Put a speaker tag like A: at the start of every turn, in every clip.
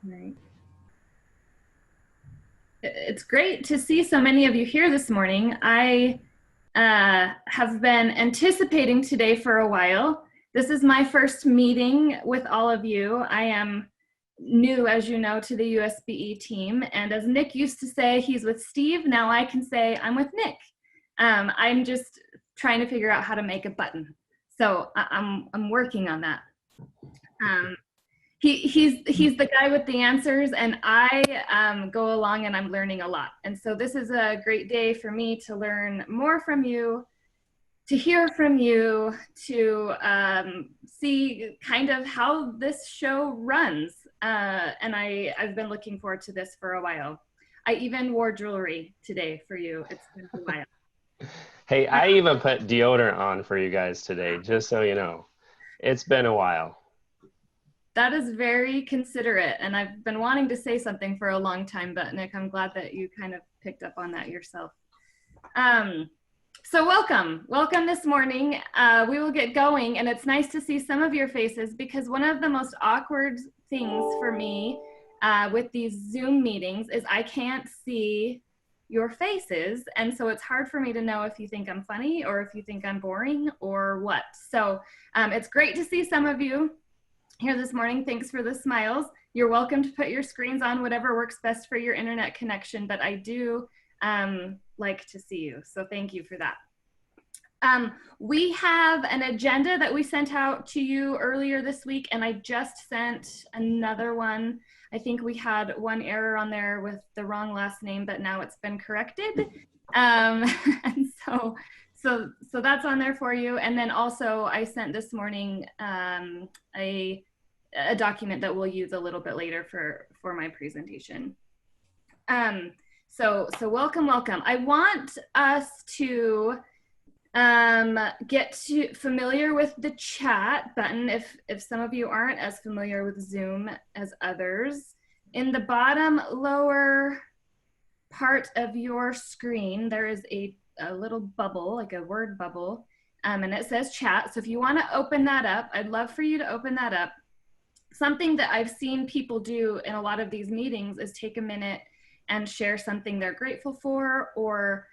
A: Right. It's great to see so many of you here this morning. I have been anticipating today for a while. This is my first meeting with all of you. I am new, as you know, to the USBE team. And as Nick used to say, he's with Steve. Now I can say I'm with Nick. I'm just trying to figure out how to make a button. So I'm working on that. He's the guy with the answers, and I go along and I'm learning a lot. And so this is a great day for me to learn more from you, to hear from you, to see kind of how this show runs. And I've been looking forward to this for a while. I even wore jewelry today for you. It's been a while.
B: Hey, I even put deodorant on for you guys today, just so you know. It's been a while.
A: That is very considerate, and I've been wanting to say something for a long time, but Nick, I'm glad that you kind of picked up on that yourself. So welcome this morning. We will get going, and it's nice to see some of your faces, because one of the most awkward things for me with these Zoom meetings is I can't see your faces, and so it's hard for me to know if you think I'm funny or if you think I'm boring or what. So it's great to see some of you here this morning. Thanks for the smiles. You're welcome to put your screens on, whatever works best for your internet connection, but I do like to see you, so thank you for that. We have an agenda that we sent out to you earlier this week, and I just sent another one. I think we had one error on there with the wrong last name, but now it's been corrected. And so that's on there for you. And then also I sent this morning a document that we'll use a little bit later for my presentation. So welcome. I want us to get familiar with the chat button if some of you aren't as familiar with Zoom as others. In the bottom lower part of your screen, there is a little bubble, like a word bubble, and it says chat. So if you want to open that up, I'd love for you to open that up. Something that I've seen people do in a lot of these meetings is take a minute and share something they're grateful for, or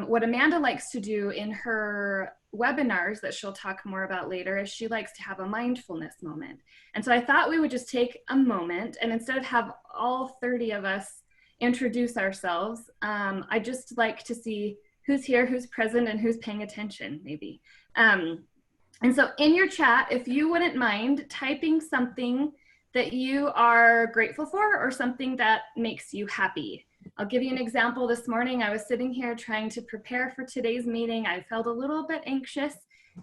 A: what Amanda likes to do in her webinars that she'll talk more about later is she likes to have a mindfulness moment. And so I thought we would just take a moment, and instead of have all 30 of us introduce ourselves, I just like to see who's here, who's present, and who's paying attention, maybe. And so in your chat, if you wouldn't mind typing something that you are grateful for or something that makes you happy. I'll give you an example. This morning, I was sitting here trying to prepare for today's meeting. I felt a little bit anxious,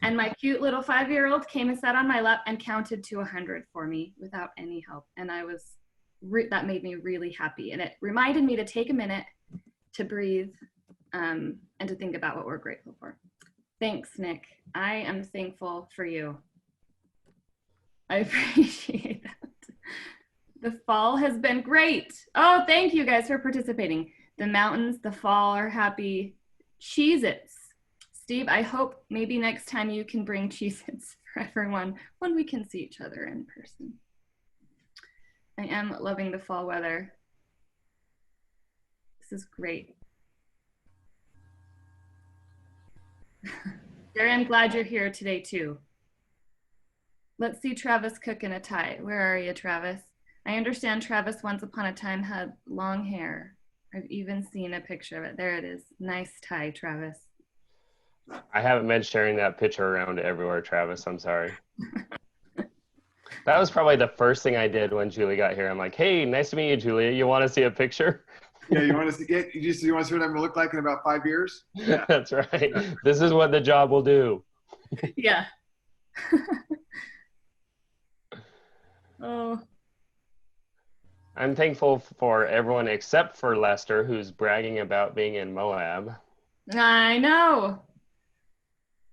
A: and my cute little 5-year-old came and sat on my lap and counted to 100 for me without any help. And that made me really happy. And it reminded me to take a minute to breathe and to think about what we're grateful for. Thanks, Nick. I am thankful for you. I appreciate that. The fall has been great. Oh, thank you guys for participating. The mountains, the fall are happy. Cheez-Its. Steve, I hope maybe next time you can bring Cheez-Its for everyone when we can see each other in person. I am loving the fall weather. This is great. Jerry, I'm glad you're here today too. Let's see Travis cook in a tie. Where are you, Travis? I understand Travis once upon a time had long hair. I've even seen a picture of it. There it is. Nice tie, Travis.
B: I haven't been sharing that picture around everywhere, Travis. I'm sorry. That was probably the first thing I did when Julie got here. I'm like, hey, nice to meet you, Julia. You want to see a picture?
C: Yeah, you want to see what I'm going to look like in about 5 years?
B: Yeah. That's right. This is what the job will do.
A: Yeah. Oh.
B: I'm thankful for everyone except for Lester, who's bragging about being in Moab.
A: I know.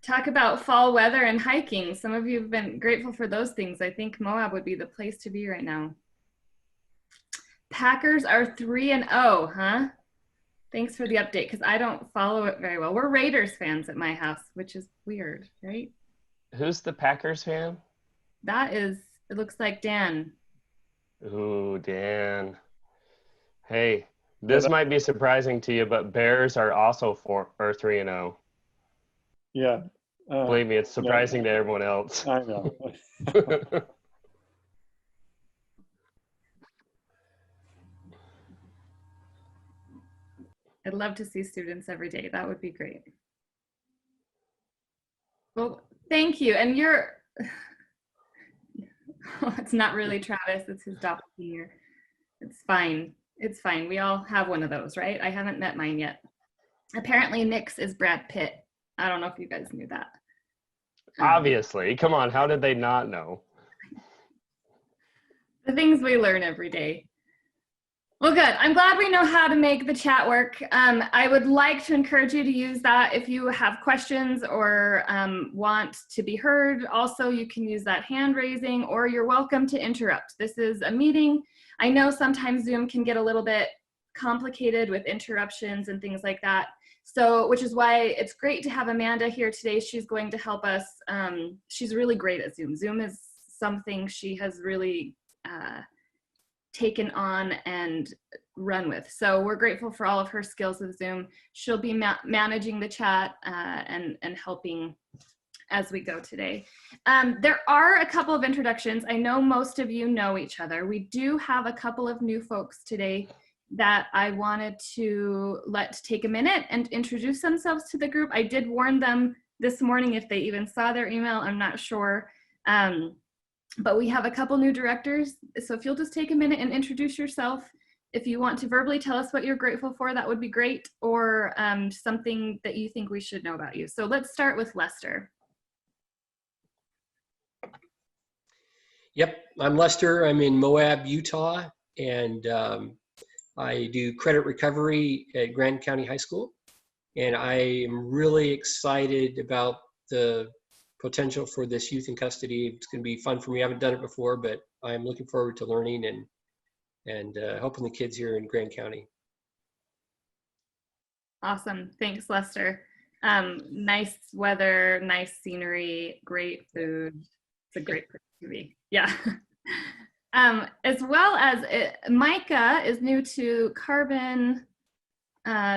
A: Talk about fall weather and hiking. Some of you have been grateful for those things. I think Moab would be the place to be right now. Packers are 3-0, huh? Thanks for the update, because I don't follow it very well. We're Raiders fans at my house, which is weird, right?
B: Who's the Packers fan?
A: That is, it looks like Dan.
B: Ooh, Dan. Hey,
D: Yeah,
B: this might be surprising to you, but Bears are also 3-0.
D: yeah.
B: Believe me, it's
D: Yeah,
B: surprising to everyone else.
D: I know.
A: I'd love to see students every day. That would be great. Well, thank you. And you're, oh, it's not really Travis, it's his doppelganger. It's fine. It's fine. We all have one of those, right? I haven't met mine yet. Apparently Nick's is Brad Pitt. I don't know if you guys knew that.
B: Obviously. Come on, how did they not know?
A: The things we learn every day. Well, good. I'm glad we know how to make the chat work. I would like to encourage you to use that if you have questions or want to be heard. Also, you can use that hand raising, or you're welcome to interrupt. This is a meeting. I know sometimes Zoom can get a little bit complicated with interruptions and things like that. So, which is why it's great to have Amanda here today. She's going to help us. She's really great at Zoom. Zoom is something she has really taken on and run with. So we're grateful for all of her skills with Zoom. She'll be managing the chat and helping as we go today. There are a couple of introductions. I know most of you know each other. We do have a couple of new folks today that I wanted to let take a minute and introduce themselves to the group. I did warn them this morning if they even saw their email, I'm not sure. But we have a couple new directors. So if you'll just take a minute and introduce yourself. If you want to verbally tell us what you're grateful for, that would be great, or something that you think we should know about you. So let's start with Lester.
E: Yep, I'm Lester. I'm in Moab, Utah, and I do credit recovery at Grand County High School. And I am really excited about the potential for this youth in custody. It's going to be fun for me. I haven't done it before, but I'm looking forward to learning and helping the kids here in Grand County.
A: Awesome. Thanks, Lester. Nice weather, nice scenery, great food. It's a great place to be. Yeah. As well as Micah is new to Carbon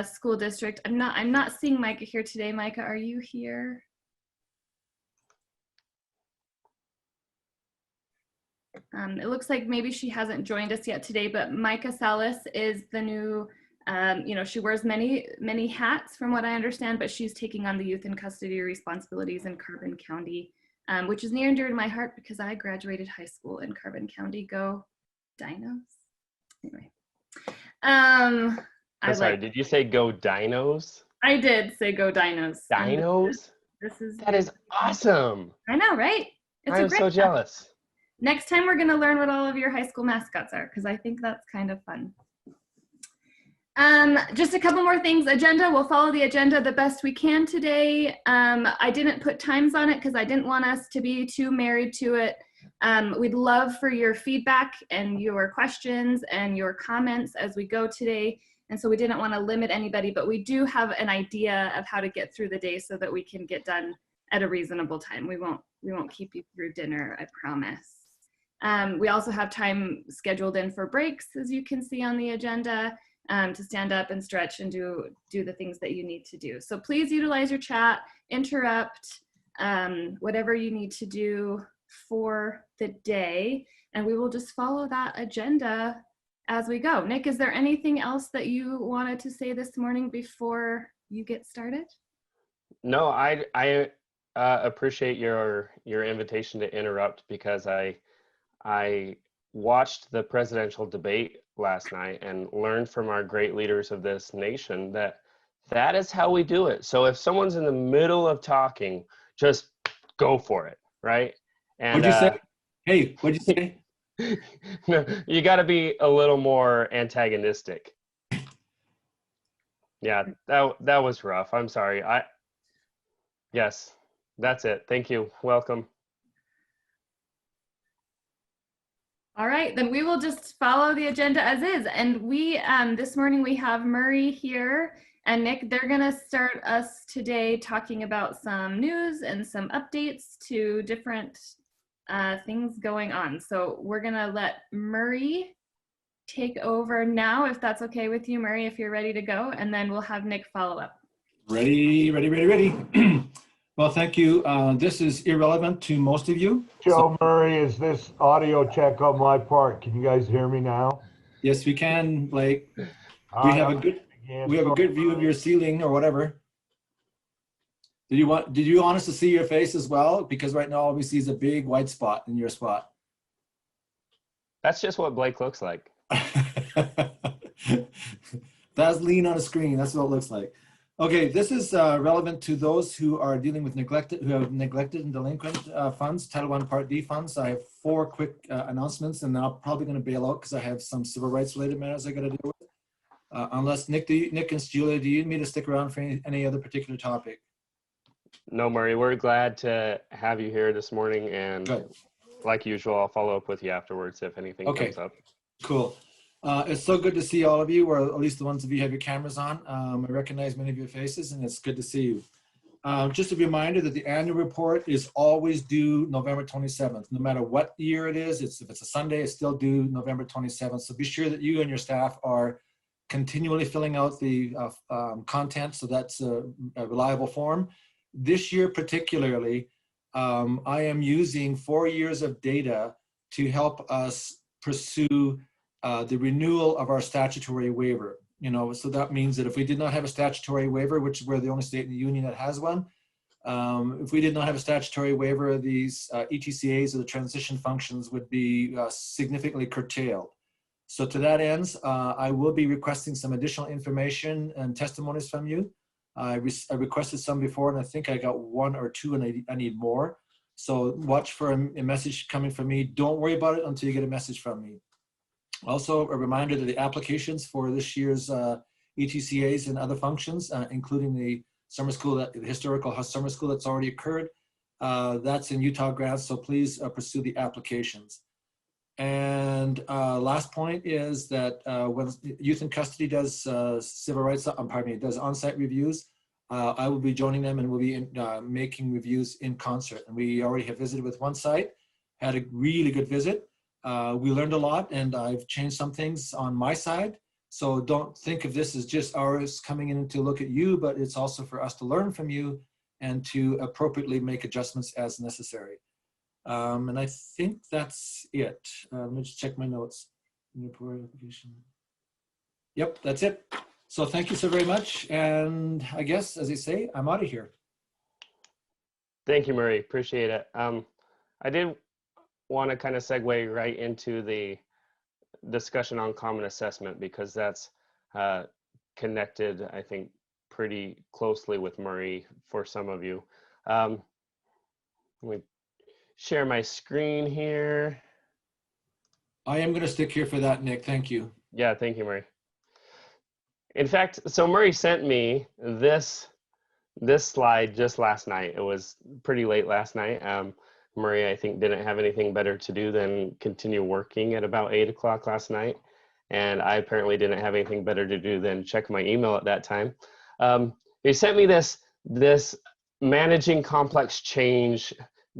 A: School District. I'm not seeing Micah here today. Micah, are you here? It looks like maybe she hasn't joined us yet today, but Micah Salas is the new, she wears many hats from what I understand, but she's taking on the youth in custody responsibilities in Carbon County, which is near and dear to my heart because I graduated high school in Carbon County. Go Dinos. Anyway.
B: I'm sorry, did you say go Dinos?
A: I did say go Dinos.
B: Dinos? That is awesome.
A: I know, right?
B: I'm so jealous.
A: Next time we're going to learn what all of your high school mascots are, because I think that's kind of fun. Just a couple more things. Agenda, we'll follow the agenda the best we can today. I didn't put times on it because I didn't want us to be too married to it. We'd love for your feedback and your questions and your comments as we go today. And so we didn't want to limit anybody, but we do have an idea of how to get through the day so that we can get done at a reasonable time. We won't keep you through dinner, I promise. We also have time scheduled in for breaks, as you can see on the agenda, to stand up and stretch and do the things that you need to do. So please utilize your chat, interrupt, whatever you need to do for the day, and we will just follow that agenda as we go. Nick, is there anything else that you wanted to say this morning before you get started?
B: No, I appreciate your invitation to interrupt because I watched the presidential debate last night and learned from our great leaders of this nation that is how we do it. So if someone's in the middle of talking, just go for it, right? And
C: What'd you say? Hey, what'd you say?
B: No, you got to be a little more antagonistic. Yeah, that was rough. I'm sorry. Yes, that's it. Thank you. Welcome.
A: All right, then we will just follow the agenda as is. And we, this morning we have Murray here and Nick. They're gonna start us today talking about some news and some updates to different things going on. So we're gonna let Murray take over now, if that's okay with you, Murray, if you're ready to go, and then we'll have Nick follow up.
F: Ready. Well, thank you. This is irrelevant to most of you.
G: Joe Murray, is this audio check on my part? Can you guys hear me now?
F: Yes, we can, Blake.
G: All
F: We
G: right,
F: have
G: I'm
F: a good
G: again.
F: we have a good view of your ceiling or whatever. Did you want us to see your face as well? Because right now all we see is a big white spot in your spot.
B: That's just what Blake looks like.
F: That's lean on a screen. That's what it looks like. Okay, this is relevant to those who are dealing with neglected and delinquent funds, Title I Part D funds. I have 4 quick announcements, and then I'm probably going to bail out because I have some civil rights related matters I got to deal with. Unless Nick and Julia, do you need me to stick around for any other particular topic?
B: No, Murray, we're glad to have you here this morning, and
F: Good.
B: like usual, I'll follow up with you afterwards if anything comes up.
F: Cool. It's so good to see all of you, or at least the ones of you who have your cameras on. I recognize many of your faces, and it's good to see you. Just a reminder that the annual report is always due November 27th. No matter what year it is, if it's a Sunday, it's still due November 27th. So be sure that you and your staff are continually filling out the content, so that's a reliable form. This year particularly, I am using 4 years of data to help us pursue the renewal of our statutory waiver. So that means that if we did not have a statutory waiver, which we're the only state in the union that has one, if we did not have a statutory waiver, these ETCAs or the transition functions would be significantly curtailed. So to that end, I will be requesting some additional information and testimonies from you. I requested some before, and I think I got 1 or 2, and I need more. So watch for a message coming from me. Don't worry about it until you get a message from me. Also, a reminder that the applications for this year's ETCAs and other functions, including the summer school, the historical summer school that's already occurred, that's in Utah grants, so please pursue the applications. And last point is that when Youth in Custody does civil rights, does on-site reviews, I will be joining them, and we'll be making reviews in concert. And we already have visited with one site, had a really good visit. We learned a lot, and I've changed some things on my side. So don't think of this as just ours coming in to look at you, but it's also for us to learn from you and to appropriately make adjustments as necessary. And I think that's it. Let me just check my notes. Yep, that's it. So thank you so very much. And I guess, as I say, I'm out of here.
B: Thank you, Murray. Appreciate it. I did want to kind of segue right into the discussion on common assessment, because that's connected, I think, pretty closely with Murray for some of you. Let me share my screen here.
F: I am going to stick here for that, Nick. Thank you.
B: Yeah, thank you, Murray. In fact, so Murray sent me this slide just last night. It was pretty late last night. Murray, I think, didn't have anything better to do than continue working at about 8 o'clock last night. And I apparently didn't have anything better to do than check my email at that time. He sent me this managing complex change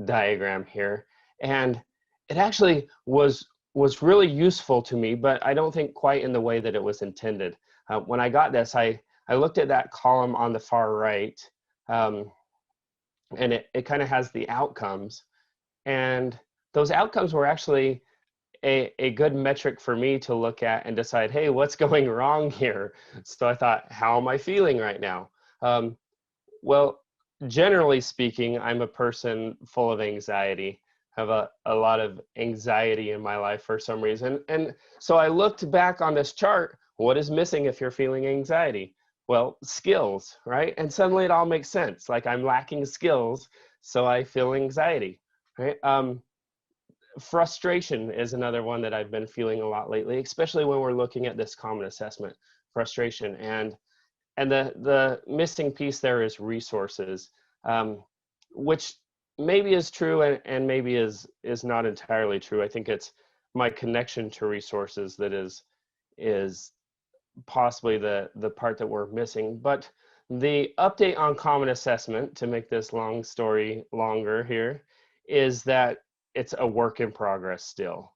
B: diagram here. And it actually was really useful to me, but I don't think quite in the way that it was intended. When I got this, I looked at that column on the far right, and it kind of has the outcomes. And those outcomes were actually a good metric for me to look at and decide, hey, what's going wrong here? So I thought, how am I feeling right now? Well, generally speaking, I'm a person full of anxiety. I have a lot of anxiety in my life for some reason. And so I looked back on this chart. What is missing if you're feeling anxiety? Well, skills, right? And suddenly it all makes sense. Like, I'm lacking skills, so I feel anxiety, right? Frustration is another one that I've been feeling a lot lately, especially when we're looking at this common assessment. Frustration, and the missing piece there is resources, which maybe is true and maybe is not entirely true. I think it's my connection to resources that is possibly the part that we're missing. But the update on common assessment, to make this long story longer here, is that it's a work in progress still.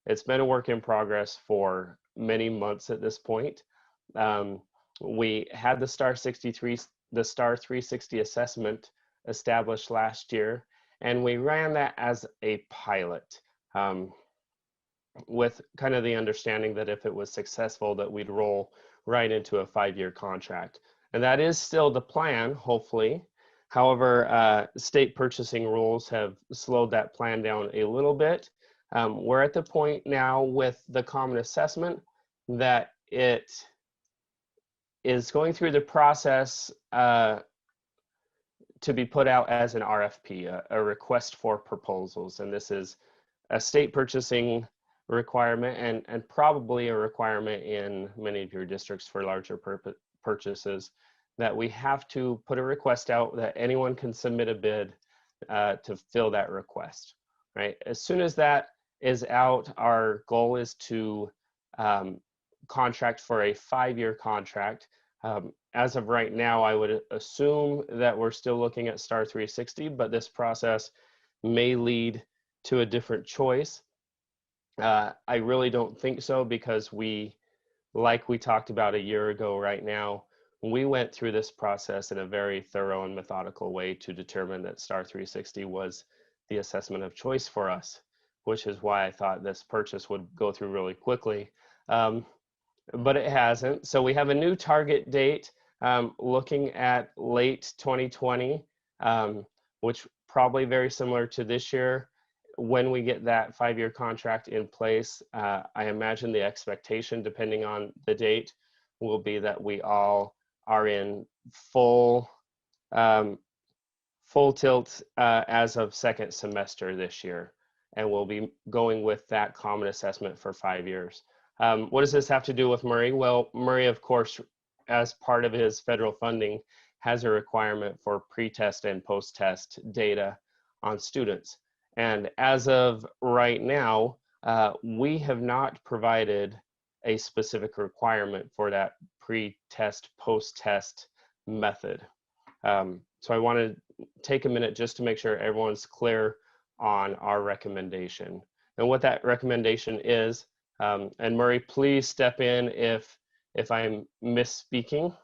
B: It's been a work in progress for many months at this point. We had the STAR 360 assessment established last year, and we ran that as a pilot with kind of the understanding that if it was successful, that we'd roll right into a 5-year contract. And that is still the plan, hopefully. However, state purchasing rules have slowed that plan down a little bit. We're at the point now with the common assessment that it is going through the process to be put out as an RFP, a request for proposals. And this is a state purchasing requirement and probably a requirement in many of your districts for larger purchases, that we have to put a request out that anyone can submit a bid to fill that request, right? As soon as that is out, our goal is to contract for a 5-year contract. As of right now, I would assume that we're still looking at STAR 360, but this process may lead to a different choice. I really don't think so, because like we talked about a year ago right now, we went through this process in a very thorough and methodical way to determine that STAR 360 was the assessment of choice for us, which is why I thought this purchase would go through really quickly. But it hasn't. So we have a new target date looking at late 2020, which probably very similar to this year. When we get that 5-year contract in place, I imagine the expectation, depending on the date, will be that we all are in full tilt as of second semester this year, and we'll be going with that common assessment for 5 years. What does this have to do with Murray? Well, Murray, of course, as part of his federal funding, has a requirement for pre-test and post-test data on students. And as of right now, we have not provided a specific requirement for that pre-test, post-test method. So I want to take a minute just to make sure everyone's clear on our recommendation. And what that recommendation is, and Murray, please step in if I'm misspeaking.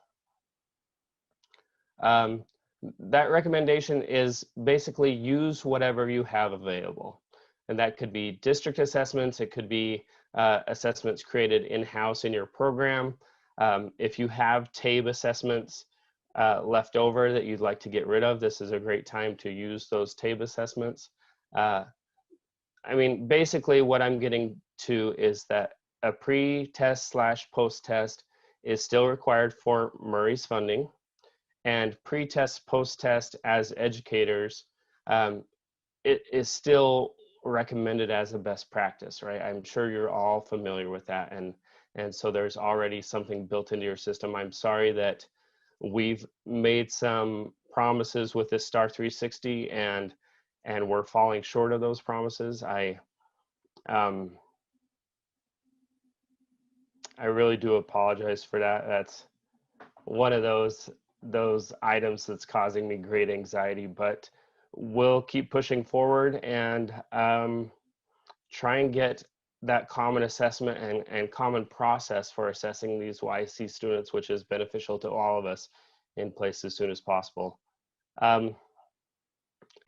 B: That recommendation is basically use whatever you have available. And that could be district assessments, it could be assessments created in-house in your program. If you have TABE assessments left over that you'd like to get rid of, this is a great time to use those TABE assessments. I mean, basically what I'm getting to is that a pre-test / post-test is still required for Murray's funding, and pre-test, post-test as educators, it is still recommended as a best practice, right? I'm sure you're all familiar with that, and so there's already something built into your system. I'm sorry that we've made some promises with this STAR 360 and we're falling short of those promises. I really do apologize for that. That's one of those items that's causing me great anxiety, but we'll keep pushing forward and try and get that common assessment and common process for assessing these YIC students, which is beneficial to all of us, in place as soon as possible. I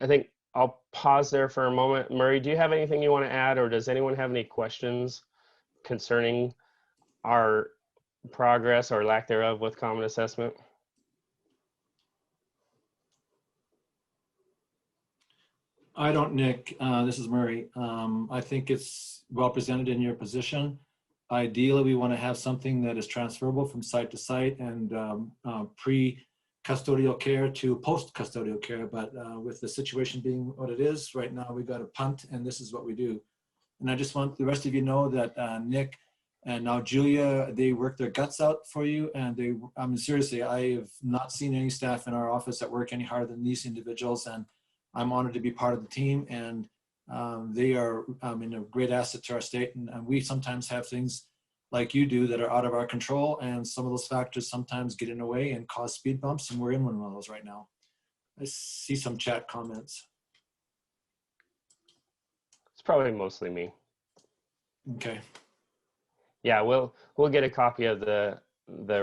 B: think I'll pause there for a moment. Murray, do you have anything you want to add, or does anyone have any questions concerning our progress or lack thereof with common assessment?
F: I don't, Nick. This is Murray. I think it's well presented in your position. Ideally, we want to have something that is transferable from site to site and pre-custodial care to post-custodial care. But with the situation being what it is right now, we've got to punt, and this is what we do. And I just want the rest of you to know that Nick and now Julia, they work their guts out for you. And I mean, seriously, I have not seen any staff in our office that work any harder than these individuals. And I'm honored to be part of the team, and they are a great asset to our state. And we sometimes have things like you do that are out of our control, and some of those factors sometimes get in the way and cause speed bumps, and we're in one of those right now. I see some chat comments.
B: probably mostly me.
F: Okay.
B: Yeah, we'll get a copy of the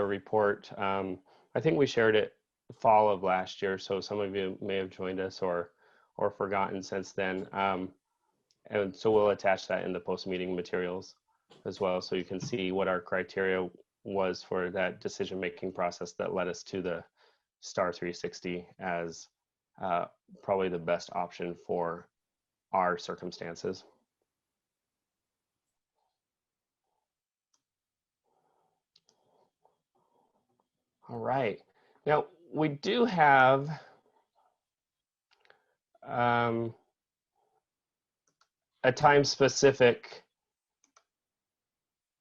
B: report. I think we shared it fall of last year, so some of you may have joined us or forgotten since then. And so we'll attach that in the post-meeting materials as well, so you can see what our criteria was for that decision-making process that led us to the STAR 360 as probably the best option for our circumstances. All right. Now, we do have a time-specific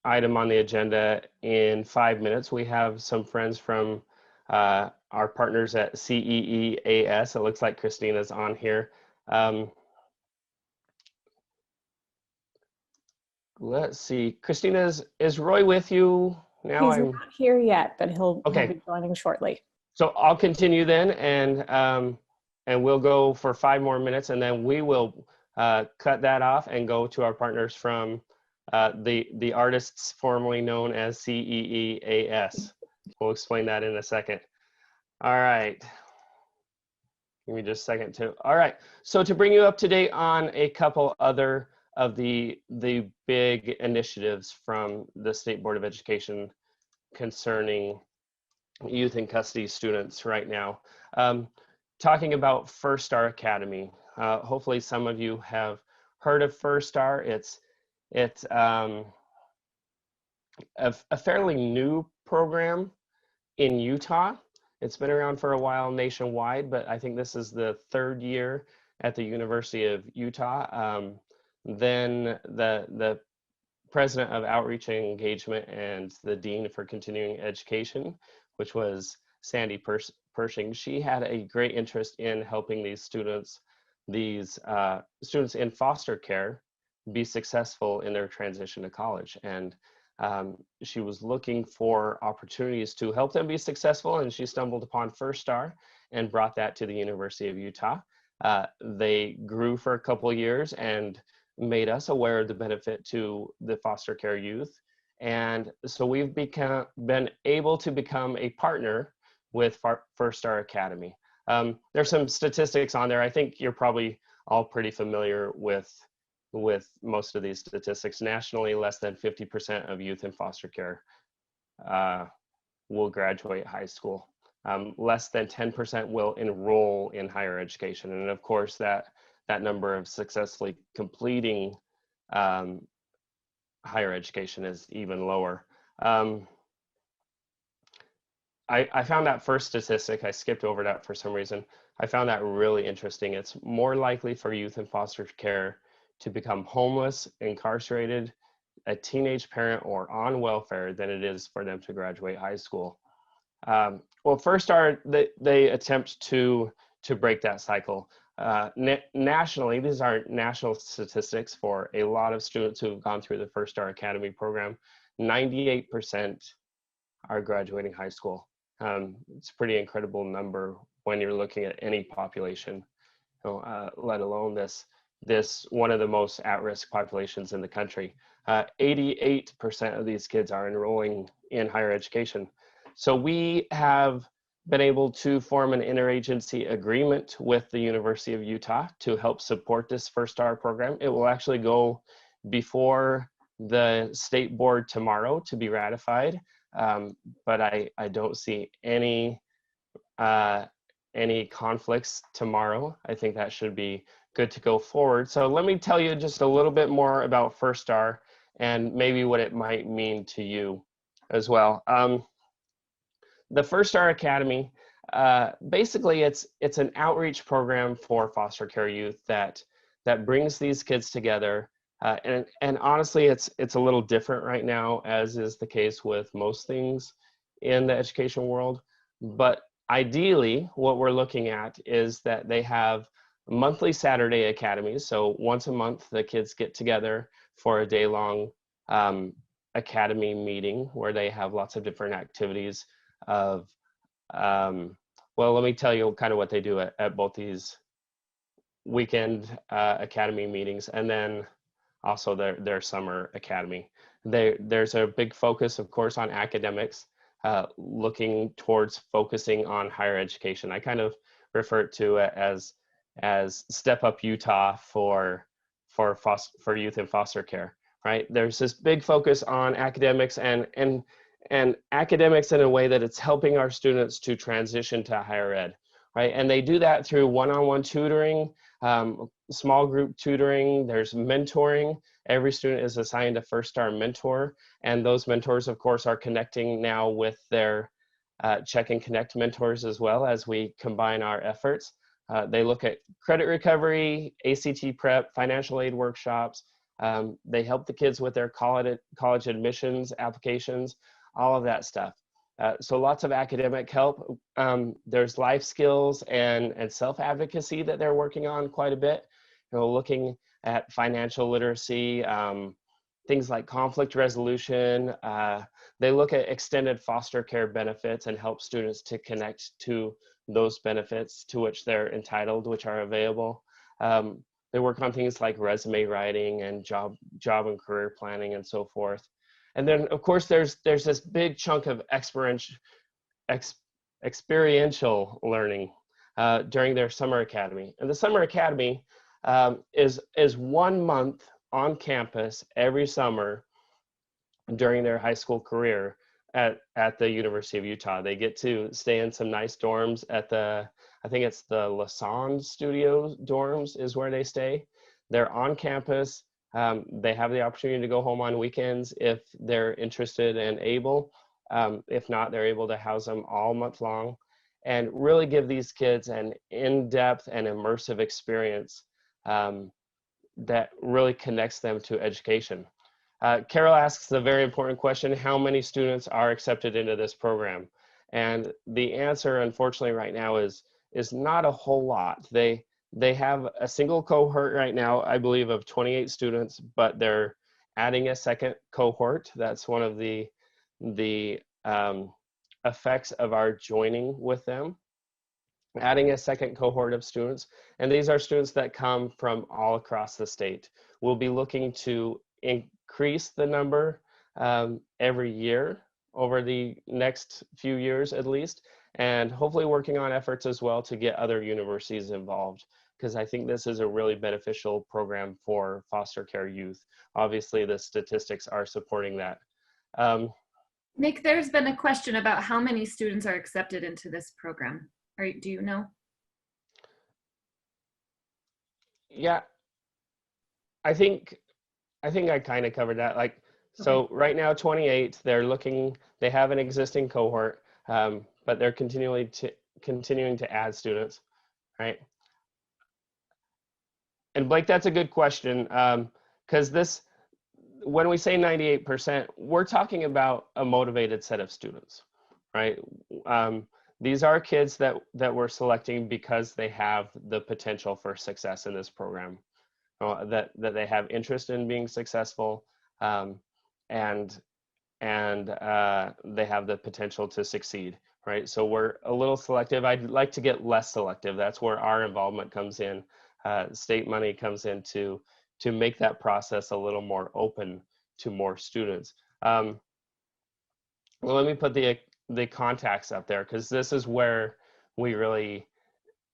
B: item on the agenda in 5 minutes. We have some friends from our partners at CEEAS. It looks like Christina's on here. Let's see. Christina, is Roy with you now?
H: He's not here yet, but he'll be joining shortly.
B: So I'll continue then, and we'll go for 5 more minutes, and then we will cut that off and go to our partners from the artists formerly known as CEEAS. We'll explain that in a second. All right. Give me just a second to. All right. So to bring you up to date on a couple other of the big initiatives from the State Board of Education concerning youth in custody students right now. Talking about First Star Academy. Hopefully some of you have heard of First Star. It's a fairly new program in Utah. It's been around for a while nationwide, but I think this is the 3rd year at the University of Utah. Then the president of Outreach and Engagement and the dean for continuing education, which was Sandy Pershing, she had a great interest in helping these students in foster care be successful in their transition to college. And she was looking for opportunities to help them be successful, and she stumbled upon First Star and brought that to the University of Utah. They grew for a couple of years and made us aware of the benefit to the foster care youth. And so we've been able to become a partner with First Star Academy. There's some statistics on there. I think you're probably all pretty familiar with most of these statistics. Nationally, less than 50% of youth in foster care will graduate high school. Less than 10% will enroll in higher education. And of course, that number of successfully completing higher education is even lower. I found that first statistic, I skipped over that for some reason. I found that really interesting. It's more likely for youth in foster care to become homeless, incarcerated, a teenage parent, or on welfare than it is for them to graduate high school. Well, First Star, they attempt to break that cycle. Nationally, these are national statistics for a lot of students who have gone through the First Star Academy program. 98% are graduating high school. It's a pretty incredible number when you're looking at any population, let alone this one of the most at-risk populations in the country. 88% of these kids are enrolling in higher education. So we have been able to form an interagency agreement with the University of Utah to help support this First Star program. It will actually go before the state board tomorrow to be ratified, but I don't see any conflicts tomorrow. I think that should be good to go forward. So let me tell you just a little bit more about First Star and maybe what it might mean to you as well. The First Star Academy, basically it's an outreach program for foster care youth that brings these kids together. And honestly, it's a little different right now, as is the case with most things in the education world. But ideally, what we're looking at is that they have monthly Saturday academies. So once a month, the kids get together for a day-long academy meeting where they have lots of different activities of, well, let me tell you kind of what they do at both these weekend academy meetings, and then also their summer academy. There's a big focus, of course, on academics, looking towards focusing on higher education. I kind of refer to it as Step Up Utah for youth in foster care, right? There's this big focus on academics and academics in a way that it's helping our students to transition to higher ed, right? And they do that through one-on-one tutoring, small group tutoring, there's mentoring. Every student is assigned a first-star mentor, and those mentors, of course, are connecting now with their Check and Connect mentors as well as we combine our efforts. They look at credit recovery, ACT prep, financial aid workshops. They help the kids with their college admissions applications, all of that stuff. So lots of academic help. There's life skills and self-advocacy that they're working on quite a bit. You know, looking at financial literacy, things like conflict resolution. They look at extended foster care benefits and help students to connect to those benefits to which they're entitled, which are available. They work on things like resume writing and job and career planning and so forth. And then, of course, there's this big chunk of experiential learning during their summer academy. And the summer academy is 1 month on campus every summer during their high school career at the University of Utah. They get to stay in some nice dorms at I think it's the Lassonde Studio dorms is where they stay. They're on campus. They have the opportunity to go home on weekends if they're interested and able. If not, they're able to house them all month long and really give these kids an in-depth and immersive experience that really connects them to education. Carol asks a very important question: how many students are accepted into this program? And the answer, unfortunately, right now is not a whole lot. They have a single cohort right now, I believe, of 28 students, but they're adding a second cohort. That's one of the effects of our joining with them, adding a second cohort of students. And these are students that come from all across the state. We'll be looking to increase the number every year over the next few years at least, and hopefully working on efforts as well to get other universities involved, because I think this is a really beneficial program for foster care youth. Obviously, the statistics are supporting that.
A: Nick, there's been a question about how many students are accepted into this program. Do you know?
B: Yeah, I think I kind of covered that. Like, so right now 28. They have an existing cohort, but they're continuing to add students, right? And Blake, that's a good question, because when we say 98%, we're talking about a motivated set of students, right? These are kids that we're selecting because they have the potential for success in this program, that they have interest in being successful, and they have the potential to succeed, right? So we're a little selective. I'd like to get less selective. That's where our involvement comes in. State money comes in to make that process a little more open to more students. Well, let me put the contacts up there, because this is where we really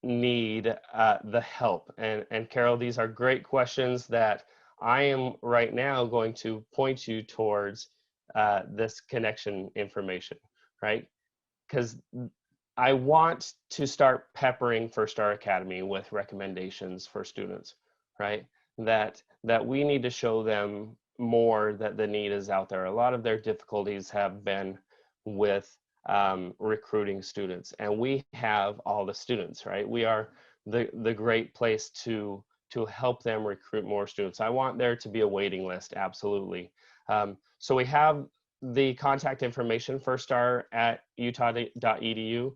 B: need the help. And Carol, these are great questions that I am right now going to point you towards this connection information, right? Because I want to start peppering First Star Academy with recommendations for students, right? That we need to show them more that the need is out there. A lot of their difficulties have been with recruiting students, and we have all the students, right? We are the great place to help them recruit more students. I want there to be a waiting list, absolutely. So we have the contact information, First Star at utah.edu,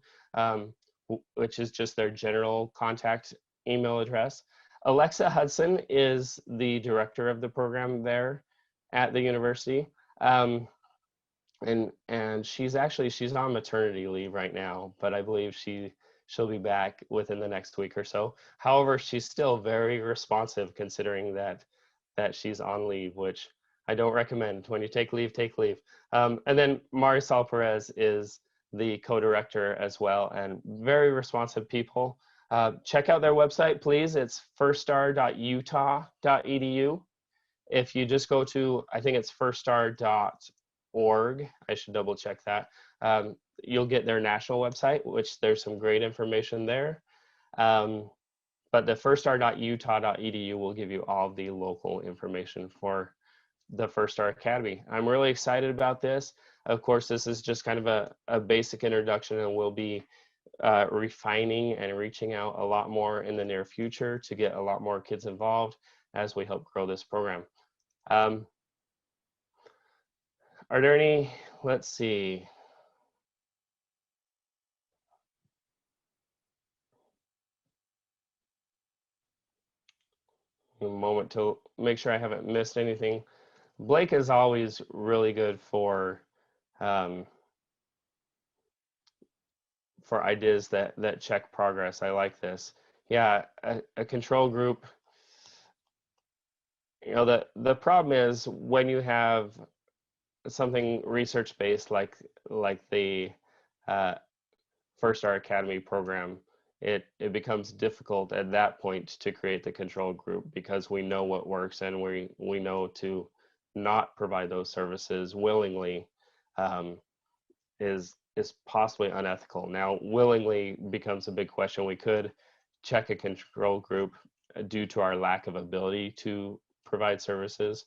B: which is just their general contact email address. Alexa Hudson is the director of the program there at the university. And she's on maternity leave right now, but I believe she she'll be back within the next week or so. However, she's still very responsive considering that she's on leave, which I don't recommend. When you take leave, take leave. And then Marisol Perez is the co-director as well, and very responsive people. Check out their website, please. It's firststar.utah.edu. If you just go to, I think it's firststar.org, I should double check that. You'll get their national website, which there's some great information there. But the firststar.utah.edu will give you all the local information for the First Star Academy. I'm really excited about this. Of course, this is just kind of a basic introduction, and we'll be refining and reaching out a lot more in the near future to get a lot more kids involved as we help grow this program. Are there any, let's see. A moment to make sure I haven't missed anything. Blake is always really good for ideas that check progress. I like this. Yeah, a control group. You know, the problem is when you have something research based like the First Star Academy program, it becomes difficult at that point to create the control group, because we know what works and we know to not provide those services willingly is possibly unethical. Now, willingly becomes a big question. We could check a control group due to our lack of ability to provide services.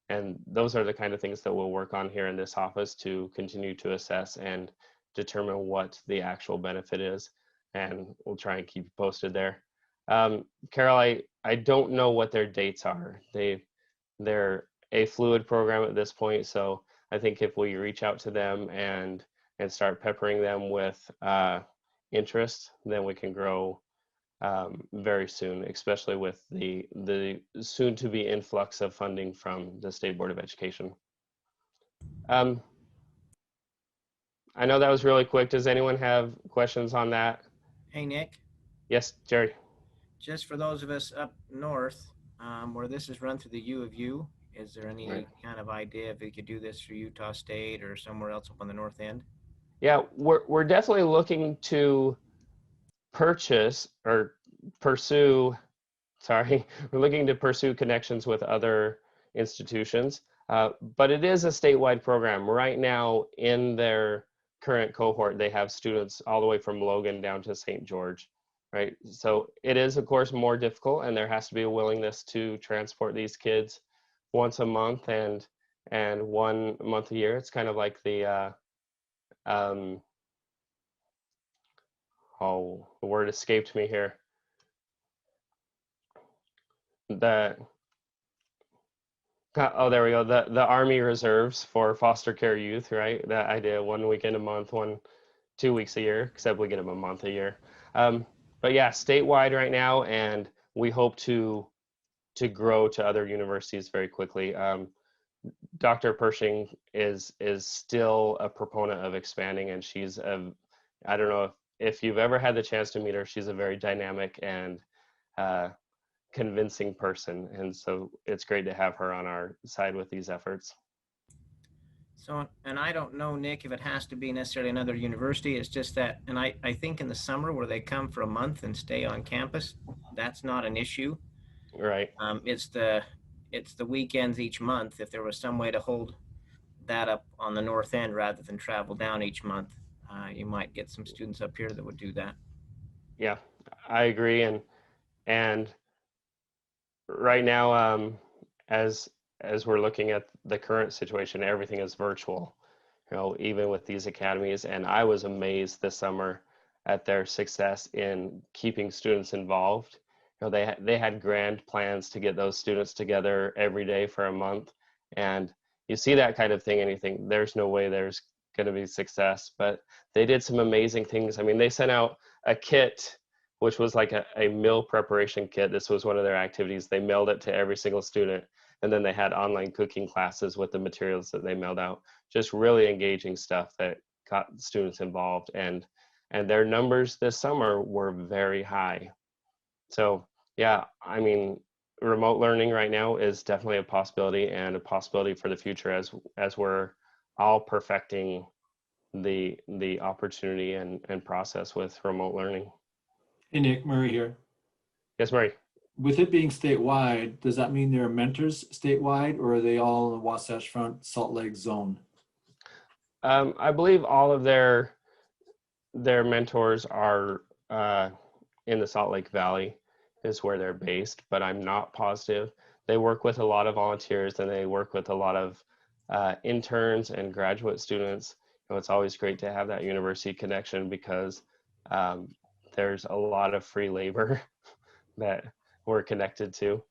B: And those are the kind of things that we'll work on here in this office to continue to assess and determine what the actual benefit is. And we'll try and keep you posted there. Carol, I don't know what their dates are. They're a fluid program at this point, so I think if we reach out to them and start peppering them with interest, then we can grow very soon, especially with the soon-to-be influx of funding from the State Board of Education. I know that was really quick. Does anyone have questions on that?
I: Hey, Nick.
B: Yes, Jerry.
I: Just for those of us up north, where this is run through the U of U, is there any kind of idea if we could do this through Utah State or somewhere else up on the north end?
B: Yeah, we're definitely looking to purchase or pursue, sorry, we're looking to pursue connections with other institutions, but it is a statewide program. Right now in their current cohort, they have students all the way from Logan down to St. George, right? So it is, of course, more difficult, and there has to be a willingness to transport these kids once a month and 1 month a year. It's kind of like the, oh, the word escaped me here. Oh, there we go. The Army Reserves for foster care youth, right? That idea, 1 weekend a month, 2 weeks a year, except we get them a month a year. But yeah, statewide right now, and we hope to grow to other universities very quickly. Dr. Pershing is still a proponent of expanding, and she's I don't know if you've ever had the chance to meet her, she's a very dynamic and convincing person, and so it's great to have her on our side with these efforts.
I: So, and I don't know, Nick, if it has to be necessarily another university. It's just that, and I think in the summer where they come for a month and stay on campus, that's not an issue.
B: Right.
I: It's the weekends each month. If there was some way to hold that up on the north end rather than travel down each month, you might get some students up here that would do that.
B: Yeah, I agree. And right now, as we're looking at the current situation, everything is virtual, you know, even with these academies. And I was amazed this summer at their success in keeping students involved. You know, they had grand plans to get those students together every day for a month. And you see that kind of thing and you think there's no way there's going to be success, but they did some amazing things. I mean, they sent out a kit, which was like a meal preparation kit. This was one of their activities. They mailed it to every single student. And then they had online cooking classes with the materials that they mailed out. Just really engaging stuff that got students involved. And and their numbers this summer were very high. So yeah, I mean, remote learning right now is definitely a possibility, and a possibility for the future as we're all perfecting the opportunity and process with remote learning.
F: Hey, Nick, Murray here.
B: Yes, Murray.
F: With it being statewide, does that mean there are mentors statewide, or are they all in the Wasatch Front, Salt Lake zone?
B: I believe all of their mentors are in the Salt Lake Valley is where they're based, but I'm not positive. They work with a lot of volunteers, and they work with a lot of interns and graduate students. You know, it's always great to have that university connection, because there's a lot of free labor that we're connected to.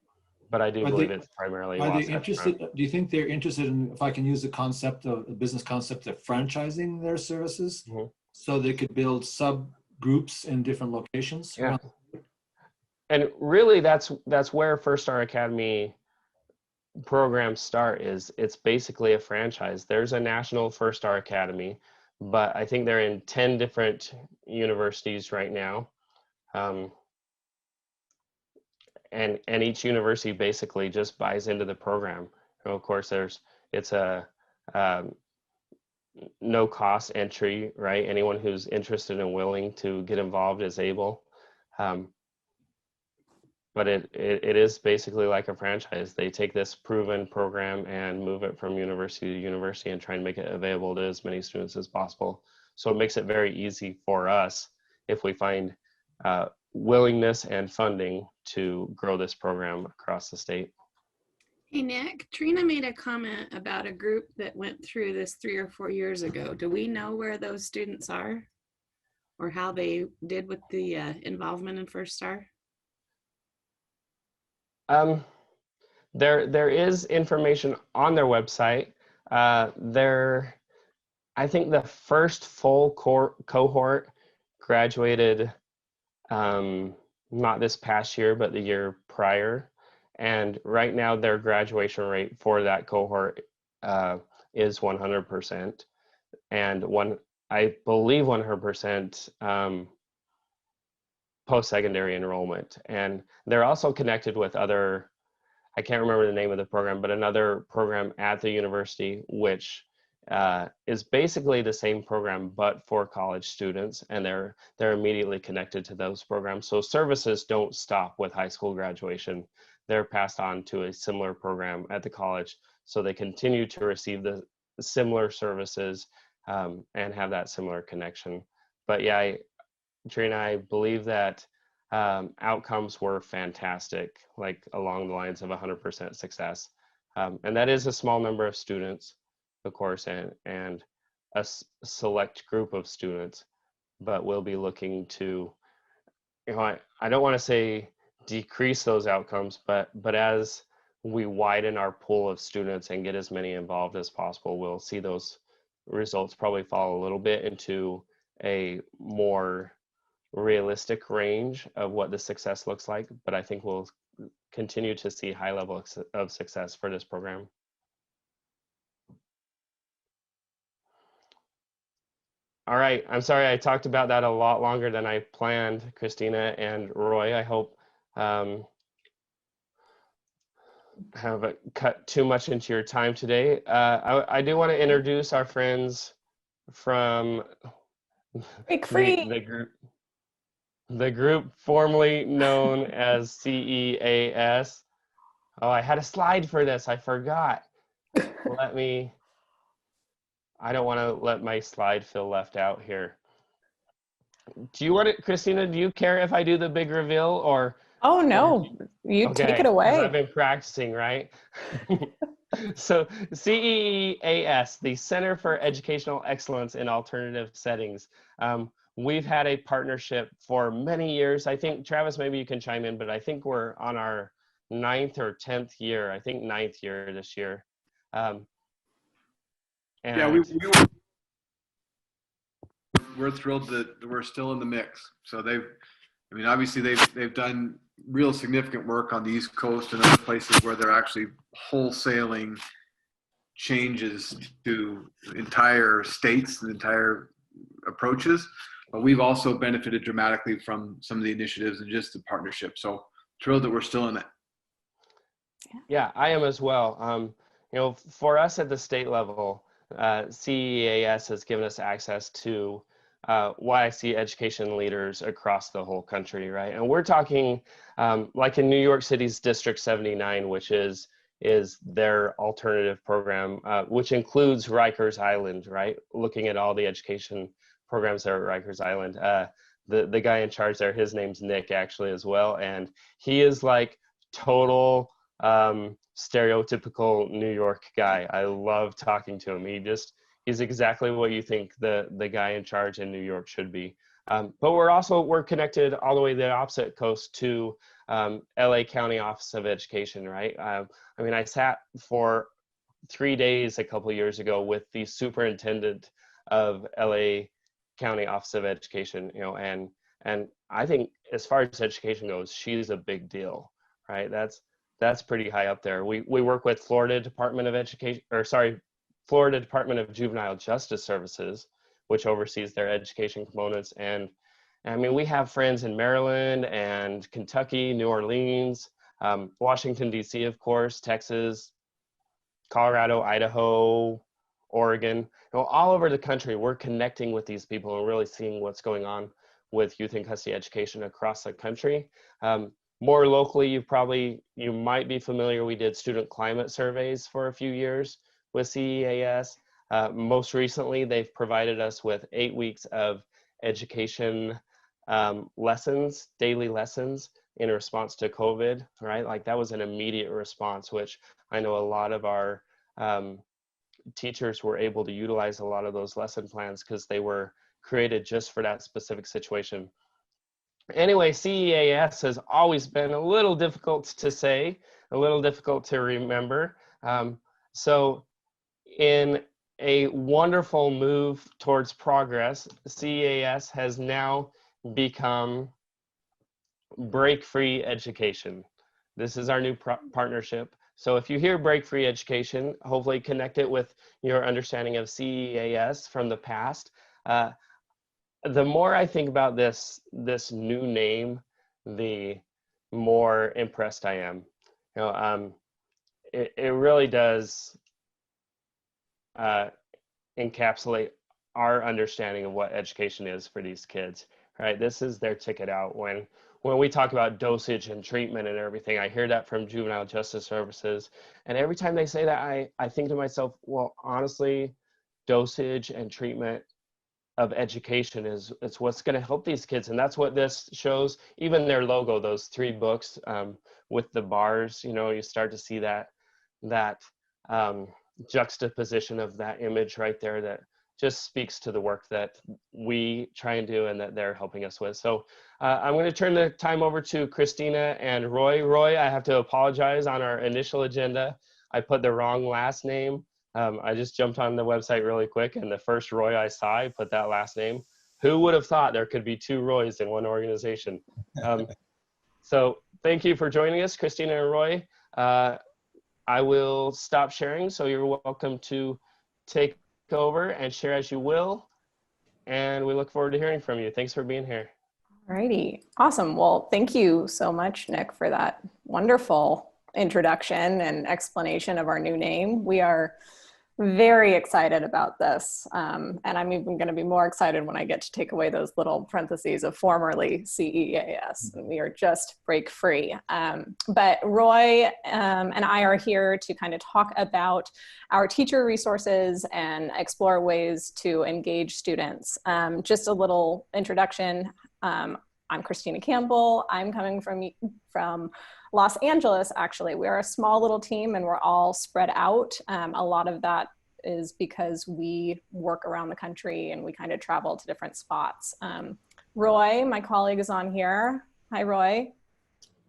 B: But I do believe it's primarily
F: Are they
B: Wasatch
F: interested?
B: Front.
F: Do you think they're interested in, if I can use the business concept of franchising their services, so they could build subgroups in different locations?
B: Yeah. And really, that's where First Star Academy programs start. It's basically a franchise. There's a national First Star Academy, but I think they're in 10 different universities right now. And each university basically just buys into the program. And of course, it's a no cost entry, right? Anyone who's interested and willing to get involved is able. But it is basically like a franchise. They take this proven program and move it from university to university and try and make it available to as many students as possible. So it makes it very easy for us if we find willingness and funding to grow this program across the state.
J: Hey, Nick, Trina made a comment about a group that went through this 3 or 4 years ago. Do we know where those students are, or how they did with the involvement in First Star?
B: There is information on their website. I think the first full cohort graduated not this past year, but the year prior. And right now their graduation rate for that cohort is 100%. And I believe 100% post-secondary enrollment. And they're also connected with other, I can't remember the name of the program, but another program at the university, which is basically the same program, but for college students, and they're immediately connected to those programs. So services don't stop with high school graduation. They're passed on to a similar program at the college, so they continue to receive the similar services and have that similar connection. But yeah, Trina, I believe that outcomes were fantastic, like along the lines of 100% success. And that is a small number of students, of course, and a select group of students, but we'll be looking to, you know, I don't want to say decrease those outcomes, but as we widen our pool of students and get as many involved as possible, we'll see those results probably fall a little bit into a more realistic range of what the success looks like. But I think we'll continue to see high level of success for this program. All right, I'm sorry I talked about that a lot longer than I planned, Christina and Roy. I hope haven't cut too much into your time today. I do want to introduce our friends from
H: BreakFree.
B: the group formerly known as CEEAS. Oh, I had a slide for this. I forgot. I don't want to let my slide feel left out here. Do you want it, Christina? Do you care if I do the big reveal, or?
H: Oh no, you
B: Okay,
H: take it away.
B: I've been practicing, right? So CEEAS, the Center for Educational Excellence in Alternative Settings. We've had a partnership for many years. I think, Travis, maybe you can chime in, but I think we're on our 9th or 10th year. I think 9th year this year.
C: Yeah, we're thrilled that we're still in the mix. So obviously they've done real significant work on the East Coast and other places where they're actually wholesaling changes to entire states and entire approaches. but we've also benefited dramatically from some of the initiatives and just the partnership. So thrilled that we're still in it.
B: Yeah, I am as well. You know, for us at the state level, CEEAS has given us access to YIC education leaders across the whole country, right? And we're talking like in New York City's District 79, which is their alternative program, which includes Rikers Island, right? Looking at all the education programs there at Rikers Island. The guy in charge there, his name's Nick actually as well. And he is like total stereotypical New York guy. I love talking to him. He's exactly what you think the guy in charge in New York should be. But we're connected all the way to the opposite coast to LA County Office of Education, right? I mean, I sat for 3 days a couple of years ago with the superintendent of LA County Office of Education, you know, and I think as far as education goes, she's a big deal, right? That's pretty high up there. We work with Florida Department of Juvenile Justice Services, which oversees their education components. And I mean, we have friends in Maryland and Kentucky, New Orleans, Washington, D.C., of course, Texas, Colorado, Idaho, Oregon, you know, all over the country. We're connecting with these people and really seeing what's going on with youth in custody education across the country. More locally, you might be familiar, we did student climate surveys for a few years with CEEAS. Most recently, they've provided us with 8 weeks of education lessons, daily lessons in response to COVID, right? Like that was an immediate response, which I know a lot of our teachers were able to utilize a lot of those lesson plans because they were created just for that specific situation. Anyway, CEEAS has always been a little difficult to say, a little difficult to remember. So in a wonderful move towards progress, CEEAS has now become BreakFree Education. This is our new partnership. So if you hear BreakFree Education, hopefully connect it with your understanding of CEEAS from the past. The more I think about this new name, the more impressed I am. You know, it really does encapsulate our understanding of what education is for these kids, right? This is their ticket out. When we talk about dosage and treatment and everything, I hear that from Juvenile Justice Services. And every time they say that, I think to myself, well, honestly, dosage and treatment of education it's what's going to help these kids. And that's what this shows. Even their logo, those 3 books with the bars, you know, you start to see that juxtaposition of that image right there that just speaks to the work that we try and do and that they're helping us with. So I'm going to turn the time over to Christina and Roy. Roy, I have to apologize. On our initial agenda, I put the wrong last name. I just jumped on the website really quick, and the first Roy I saw, I put that last name. Who would have thought there could be 2 Roys in one organization? So thank you for joining us, Christina and Roy. I will stop sharing, so you're welcome to take over and share as you will. And we look forward to hearing from you. Thanks for being here.
H: Alrighty, awesome. Well, thank you so much, Nick, for that wonderful introduction and explanation of our new name. We are very excited about this. And I'm even going to be more excited when I get to take away those little parentheses of formerly CEEAS. And we are just BreakFree. But Roy and I are here to kind of talk about our teacher resources and explore ways to engage students. Just a little introduction. I'm Christina Campbell. I'm coming from Los Angeles, actually. We're a small little team and we're all spread out. A lot of that is because we work around the country and we kind of travel to different spots. Roy, my colleague, is on here. Hi, Roy.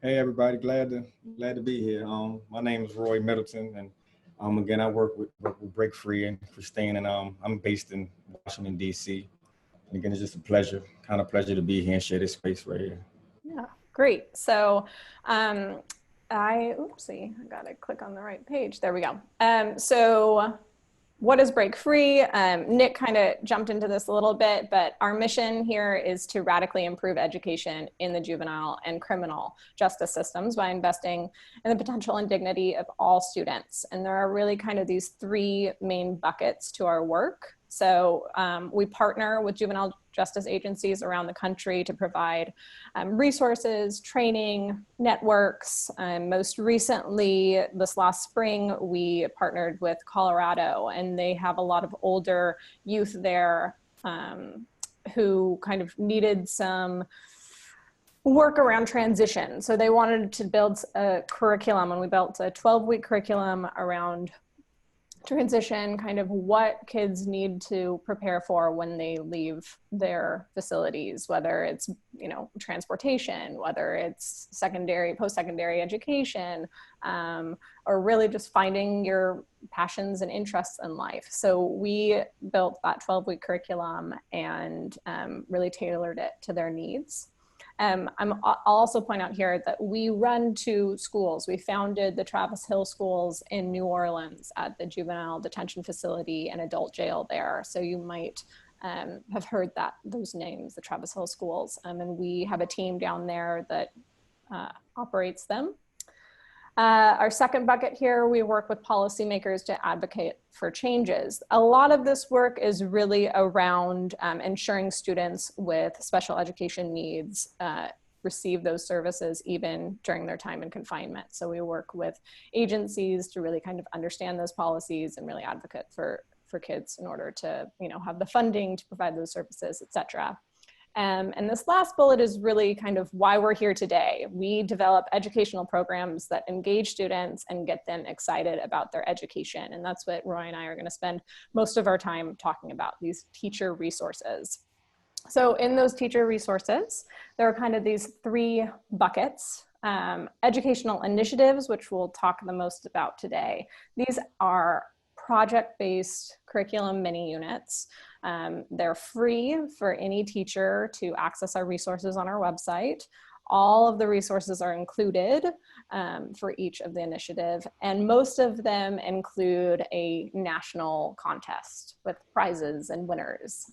K: Hey, everybody. Glad to be here. My name is Roy Middleton, and again, I work with BreakFree and Christine, and I'm based in Washington, D.C. And again, it's just a pleasure to be here and share this space right here.
H: Yeah, great. So oopsie, I gotta click on the right page. There we go. So what is Break Free? Nick kind of jumped into this a little bit, but our mission here is to radically improve education in the juvenile and criminal justice systems by investing in the potential and dignity of all students. And there are really kind of these three main buckets to our work. So we partner with juvenile justice agencies around the country to provide resources, training, networks. Most recently, this last spring, we partnered with Colorado, and they have a lot of older youth there who kind of needed some work around transition. So they wanted to build a curriculum, and we built a 12-week curriculum around transition, kind of what kids need to prepare for when they leave their facilities, whether it's, you know, transportation, whether it's secondary, post-secondary education, or really just finding your passions and interests in life. So we built that 12-week curriculum and really tailored it to their needs. I'll also point out here that we run 2 schools. We founded the Travis Hill Schools in New Orleans at the juvenile detention facility and adult jail there. So you might have heard those names, the Travis Hill Schools. And we have a team down there that operates them. Our second bucket here, we work with policymakers to advocate for changes. A lot of this work is really around ensuring students with special education needs receive those services even during their time in confinement. So we work with agencies to really kind of understand those policies and really advocate for kids in order to, you know, have the funding to provide those services, et cetera. And this last bullet is really kind of why we're here today. We develop educational programs that engage students and get them excited about their education. And that's what Roy and I are going to spend most of our time talking about, these teacher resources. So in those teacher resources, there are kind of these 3 buckets. Educational initiatives, which we'll talk the most about today. These are project-based curriculum mini units. They're free for any teacher to access our resources on our website. All of the resources are included for each of the initiative, and most of them include a national contest with prizes and winners.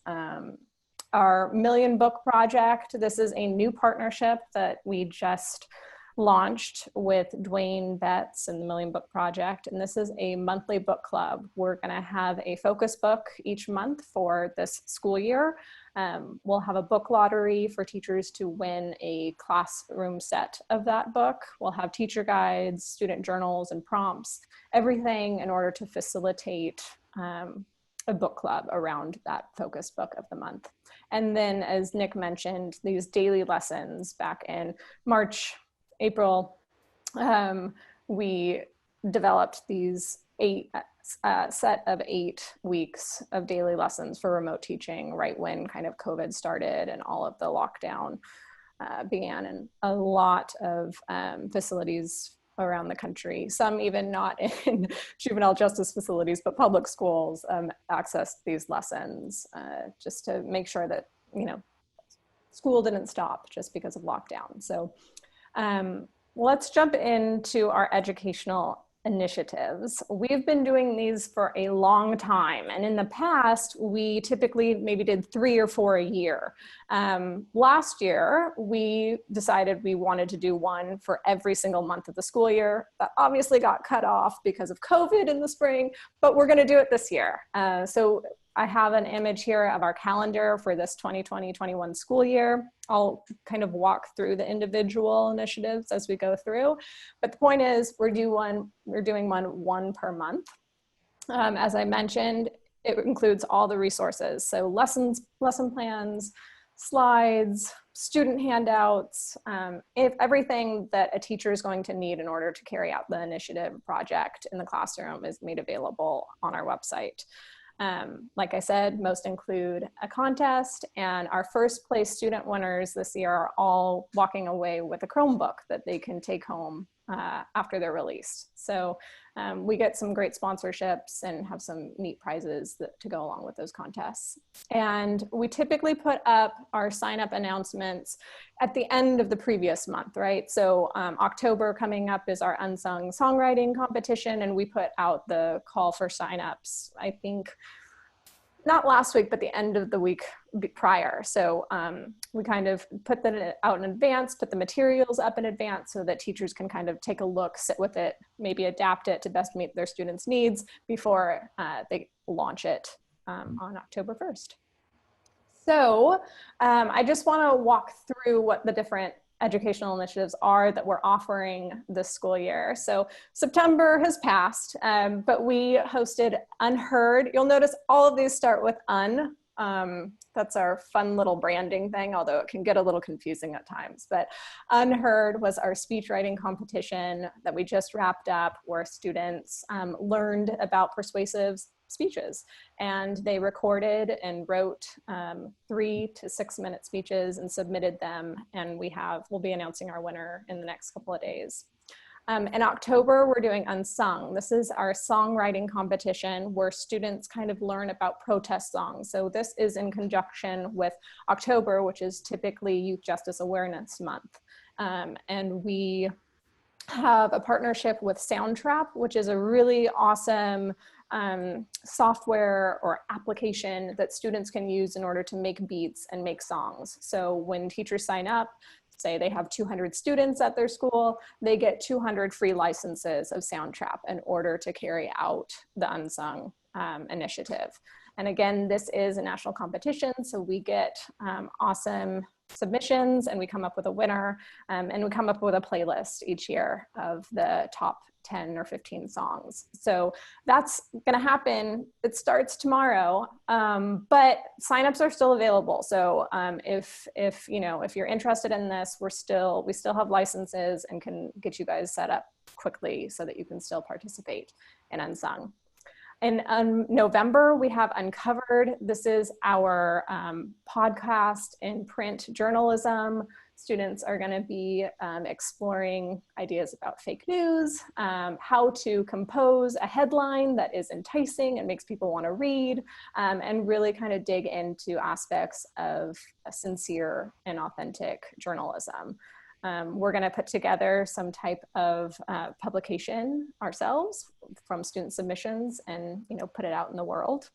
H: Our Million Book Project, this is a new partnership that we just launched with Dwayne Betts and the Million Book Project. And this is a monthly book club. We're gonna have a focus book each month for this school year. We'll have a book lottery for teachers to win a classroom set of that book. We'll have teacher guides, student journals, and prompts, everything in order to facilitate a book club around that focus book of the month. And then, as Nick mentioned, these daily lessons back in March, April, we developed these set of 8 weeks of daily lessons for remote teaching right when kind of COVID started and all of the lockdown began, and a lot of facilities around the country, some even not in juvenile justice facilities, but public schools accessed these lessons just to make sure that, you know, school didn't stop just because of lockdown. So let's jump into our educational initiatives. We've been doing these for a long time, and in the past, we typically maybe did 3 or 4 a year. Last year, we decided we wanted to do one for every single month of the school year. That obviously got cut off because of COVID in the spring, but we're gonna do it this year. So I have an image here of our calendar for this 2020-21 school year. I'll kind of walk through the individual initiatives as we go through. But the point is, we're doing one per month. As I mentioned, it includes all the resources. So lesson plans, slides, student handouts, everything that a teacher is going to need in order to carry out the initiative project in the classroom is made available on our website. Like I said, most include a contest, and our first place student winners this year are all walking away with a Chromebook that they can take home after they're released. So we get some great sponsorships and have some neat prizes to go along with those contests. And we typically put up our sign up announcements at the end of the previous month, right? So October coming up is our unsung songwriting competition, and we put out the call for signups, I think, not last week, but the end of the week prior. So we kind of put that out in advance, put the materials up in advance so that teachers can kind of take a look, sit with it, maybe adapt it to best meet their students' needs before they launch it on October 1st. So I just want to walk through what the different educational initiatives are that we're offering this school year. So September has passed, but we hosted Unheard. You'll notice all of these start with un. That's our fun little branding thing, although it can get a little confusing at times. But Unheard was our speech writing competition that we just wrapped up, where students learned about persuasive speeches, and they recorded and wrote 3 to 6 minute speeches and submitted them, and we'll be announcing our winner in the next couple of days. In October, we're doing Unsung. This is our songwriting competition where students kind of learn about protest songs. So this is in conjunction with October, which is typically Youth Justice Awareness Month. And we have a partnership with Soundtrap, which is a really awesome software or application that students can use in order to make beats and make songs. So when teachers sign up, say they have 200 students at their school, they get 200 free licenses of Soundtrap in order to carry out the Unsung initiative. And again, this is a national competition, so we get awesome submissions, and we come up with a winner, and we come up with a playlist each year of the top 10 or 15 songs. So that's gonna happen. It starts tomorrow, but signups are still available. So if you're interested in this, we still have licenses and can get you guys set up quickly so that you can still participate in Unsung. In November, we have Uncovered. This is our podcast and print journalism. Students are going to be exploring ideas about fake news, how to compose a headline that is enticing and makes people want to read, and really kind of dig into aspects of sincere and authentic journalism. We're going to put together some type of publication ourselves from student submissions and put it out in the world.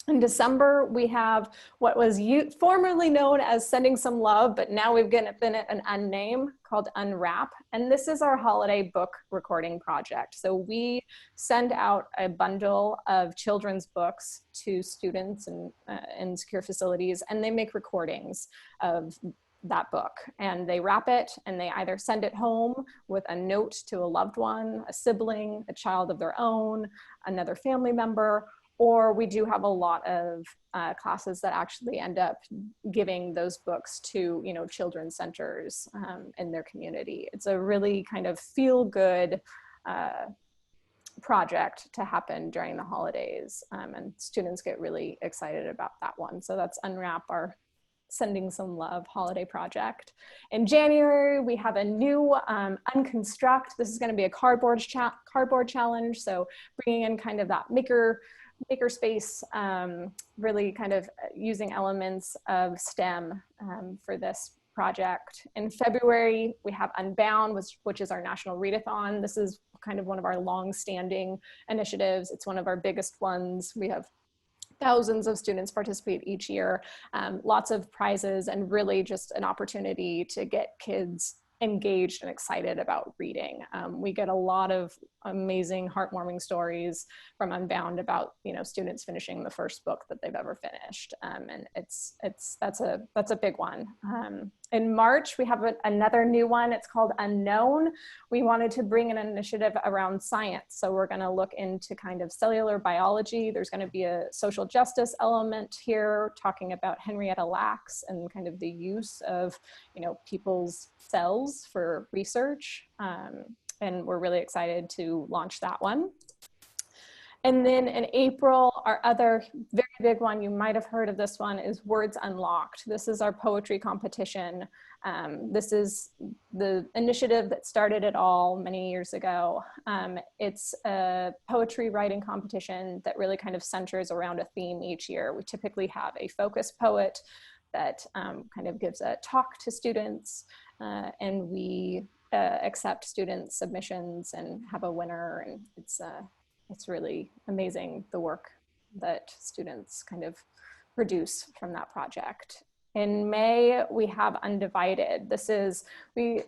H: In December, we have what was formerly known as Sending Some Love, but now we've given it an unname called Unwrap. And this is our holiday book recording project. So we send out a bundle of children's books to students in secure facilities, and they make recordings of that book, and they wrap it, and they either send it home with a note to a loved one, a sibling, a child of their own, another family member, or we do have a lot of classes that actually end up giving those books to children's centers in their community. It's a really kind of feel-good project to happen during the holidays, and students get really excited about that one. So that's Unwrap, our Sending Some Love holiday project. In January, we have a new Unconstruct. This is going to be a cardboard challenge. So bringing in kind of that makerspace, really kind of using elements of STEM for this project. In February, we have Unbound, which is our national readathon. This is kind of one of our long-standing initiatives. It's one of our biggest ones. We have thousands of students participate each year, lots of prizes, and really just an opportunity to get kids engaged and excited about reading. We get a lot of amazing, heartwarming stories from Unbound about students finishing the first book that they've ever finished, and that's a big one. In March, we have another new one. It's called Unknown. We wanted to bring an initiative around science, so we're going to look into kind of cellular biology. There's going to be a social justice element here, talking about Henrietta Lacks and kind of the use of people's cells for research, and we're really excited to launch that one. And then in April, our other very big one, you might have heard of this one, is Words Unlocked. This is our poetry competition. This is the initiative that started it all many years ago. It's a poetry writing competition that really kind of centers around a theme each year. We typically have a focus poet that kind of gives a talk to students, and we accept student submissions and have a winner, and it's really amazing the work that students kind of produce from that project. In May, we have Undivided. This is, we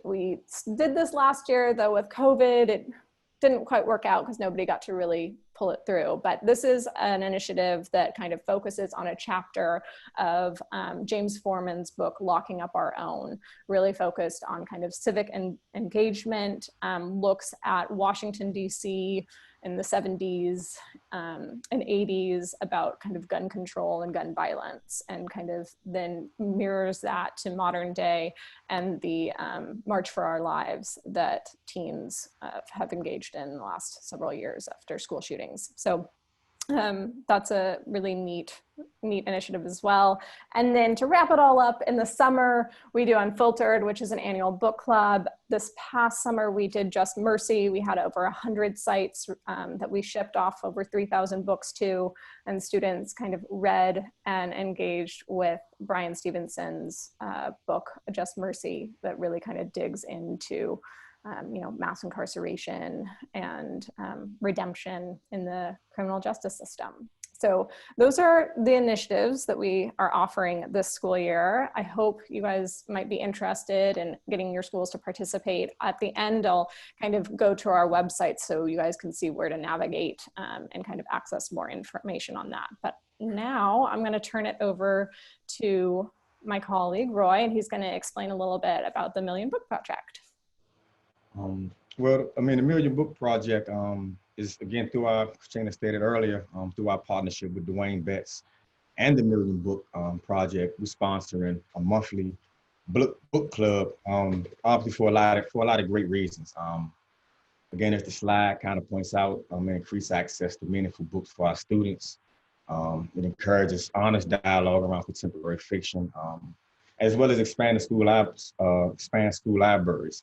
H: did this last year, though with COVID, it didn't quite work out because nobody got to really pull it through. But this is an initiative that kind of focuses on a chapter of James Forman's book, Locking Up Our Own, really focused on kind of civic engagement, looks at Washington, D.C., in the 70s and 80s about kind of gun control and gun violence, and kind of then mirrors that to modern day and the March for Our Lives that teens have engaged in the last several years after school shootings. So that's a really neat initiative as well. And then to wrap it all up, in the summer, we do Unfiltered, which is an annual book club. This past summer, we did Just Mercy. We had over 100 sites that we shipped off over 3,000 books to, and students kind of read and engaged with Brian Stevenson's book, Just Mercy, that really kind of digs into mass incarceration and redemption in the criminal justice system. So those are the initiatives that we are offering this school year. I hope you guys might be interested in getting your schools to participate. At the end, I'll kind of go to our website so you guys can see where to navigate and kind of access more information on that. But now I'm going to turn it over to my colleague, Roy, and he's going to explain a little bit about the Million Book Project.
K: Well, I mean, the Million Book Project is, again, through our, Christina stated earlier, through our partnership with Dwayne Betts and the Million Book Project. We're sponsoring a monthly book club, obviously for a lot of great reasons. Again, as the slide kind of points out, increase access to meaningful books for our students. It encourages honest dialogue around contemporary fiction, as well as expand school libraries.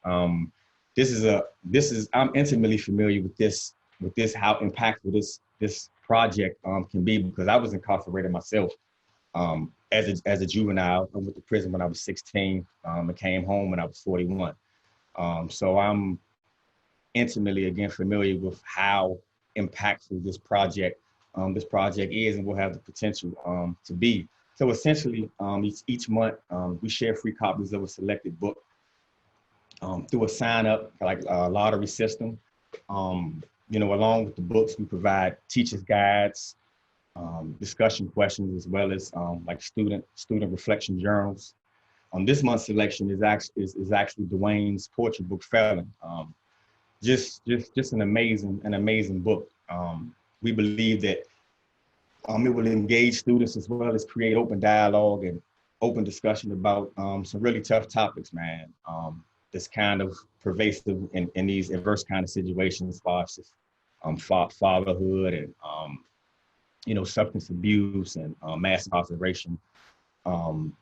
K: I'm intimately familiar with this, how impactful this project can be, because I was incarcerated myself as a juvenile. I went to prison when I was 16 and came home when I was 41. So I'm intimately, again, familiar with how impactful this project is and will have the potential to be. So essentially, each month, we share free copies of a selected book through a sign-up, like a lottery system. Along with the books, we provide teachers' guides, discussion questions, as well as like student reflection journals. This month's selection is actually Dwayne's poetry book, Felon. Just an amazing book. We believe that it will engage students as well as create open dialogue and open discussion about some really tough topics, man. That's kind of pervasive in these adverse kind of situations, as far as fatherhood and substance abuse and mass incarceration. And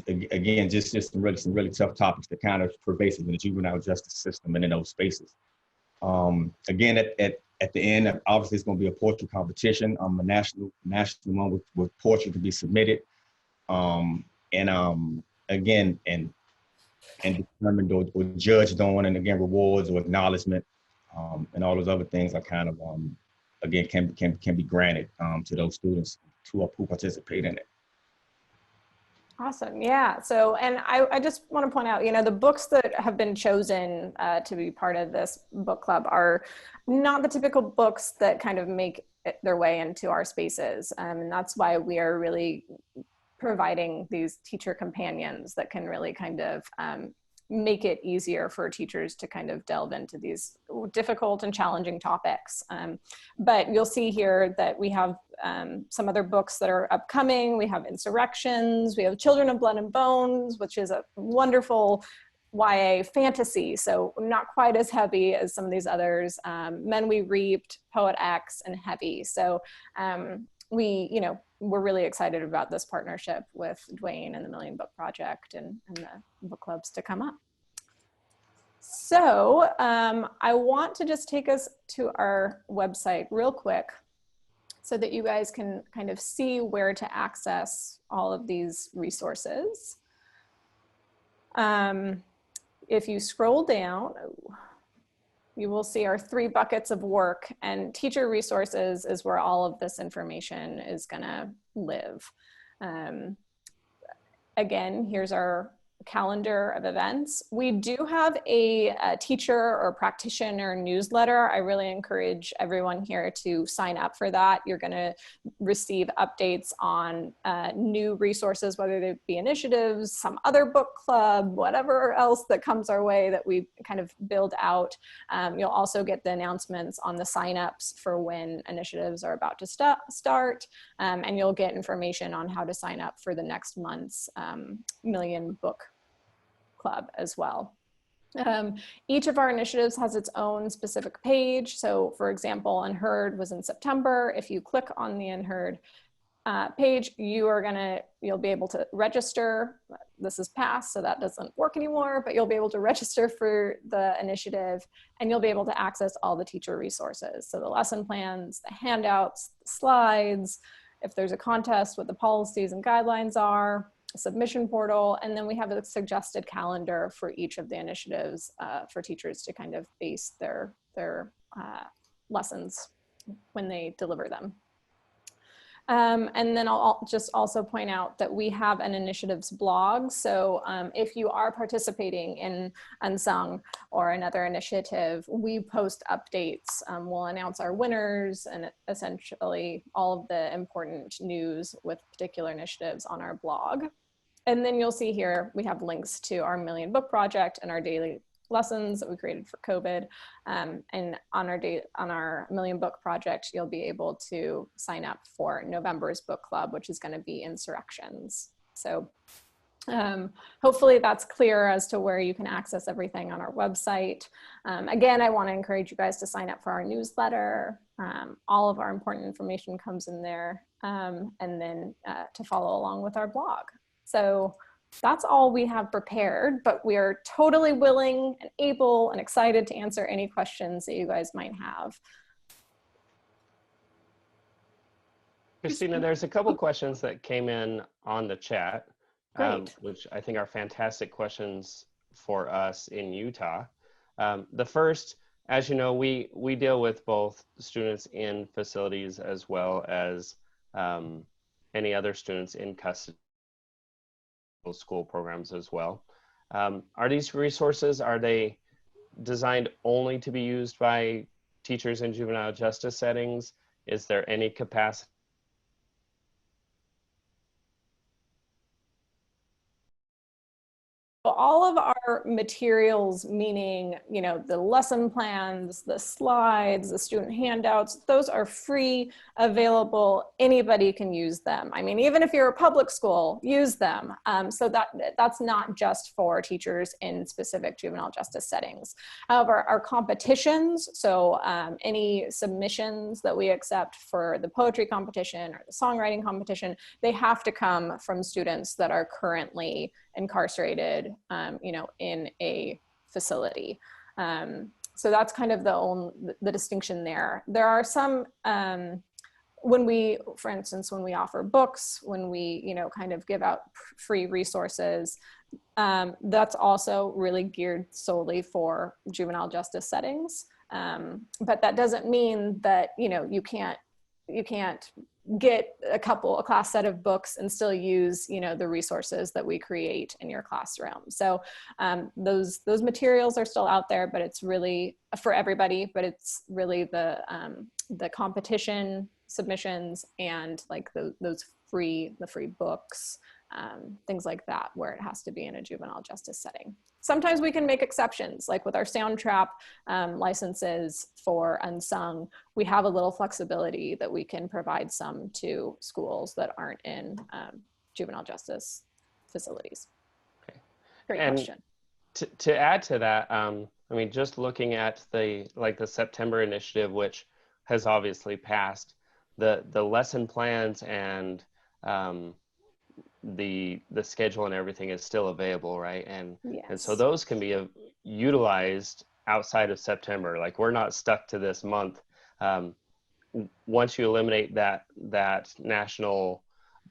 K: again, just some really tough topics that kind of pervasive in the juvenile justice system and in those spaces. Again, at the end, obviously it's going to be a poetry competition, a national one with poetry to be submitted, and determined or judged on, and again, rewards or acknowledgement, and all those other things are kind of, again, can be granted to those students who participate in it.
H: Awesome. Yeah. So, and I just want to point out, the books that have been chosen to be part of this book club are not the typical books that kind of make their way into our spaces. And that's why we are really providing these teacher companions that can really kind of make it easier for teachers to kind of delve into these difficult and challenging topics. But you'll see here that we have some other books that are upcoming. We have Insurrections, we have Children of Blood and Bones, which is a wonderful YA fantasy, so not quite as heavy as some of these others. Men We Reaped, Poet X, and Heavy. So we're really excited about this partnership with Dwayne and the Million Book Project and the book clubs to come up. So I want to just take us to our website real quick so that you guys can kind of see where to access all of these resources. If you scroll down, you will see our 3 buckets of work, and teacher resources is where all of this information is gonna live. Again, here's our calendar of events. We do have a teacher or practitioner newsletter. I really encourage everyone here to sign up for that. You're going to receive updates on new resources, whether they be initiatives, some other book club, whatever else that comes our way that we kind of build out. You'll also get the announcements on the signups for when initiatives are about to start, and you'll get information on how to sign up for the next month's Million Book Club as well. Each of our initiatives has its own specific page. So for example, Unheard was in September. If you click on the Unheard page, you'll be able to register. This is past, so that doesn't work anymore, but you'll be able to register for the initiative, and you'll be able to access all the teacher resources. So the lesson plans, the handouts, the slides, if there's a contest, what the policies and guidelines are, submission portal, and then we have a suggested calendar for each of the initiatives for teachers to kind of base their lessons when they deliver them. And then I'll just also point out that we have an initiatives blog. So if you are participating in Unsung or another initiative, we post updates. We'll announce our winners and essentially all of the important news with particular initiatives on our blog. And then you'll see here, we have links to our Million Book Project and our daily lessons that we created for COVID. And on our Million Book Project, you'll be able to sign up for November's book club, which is going to be Insurrections. So hopefully that's clear as to where you can access everything on our website. Again, I want to encourage you guys to sign up for our newsletter. All of our important information comes in there, and then to follow along with our blog. So that's all we have prepared, but we are totally willing and able and excited to answer any questions that you guys might have.
B: Christina, there's a couple questions that came in on the chat, which I think are fantastic questions for us in Utah. The first, as you know, we deal with both students in facilities as well as any other students in custody school programs as well. Are these resources, are they designed only to be used by teachers in juvenile justice settings? Is there any capacity?
H: All of our materials, meaning, you know, the lesson plans, the slides, the student handouts, those are free, available, anybody can use them. I mean, even if you're a public school, use them. So that's not just for teachers in specific juvenile justice settings. However, our competitions, so any submissions that we accept for the poetry competition or the songwriting competition, they have to come from students that are currently incarcerated, you know, in a facility. So that's kind of the distinction there. There are some, when we, for instance, when we offer books, when we, you know, kind of give out free resources, that's also really geared solely for juvenile justice settings. But that doesn't mean that, you know, you can't get a class set of books and still use, you know, the resources that we create in your classroom. So those materials are still out there, but it's really for everybody, but it's really the competition submissions and like the free books, things like that, where it has to be in a juvenile justice setting. Sometimes we can make exceptions, like with our Sound Trap licenses for Unsung, we have a little flexibility that we can provide some to schools that aren't in juvenile justice facilities.
B: Okay.
H: Great
B: and
H: question.
B: To add to that, I mean, just looking at the September initiative, which has obviously passed, the lesson plans and the schedule and everything is still available, right? And so
H: Yes.
B: those can be utilized outside of September. Like, we're not stuck to this month. Once you eliminate that national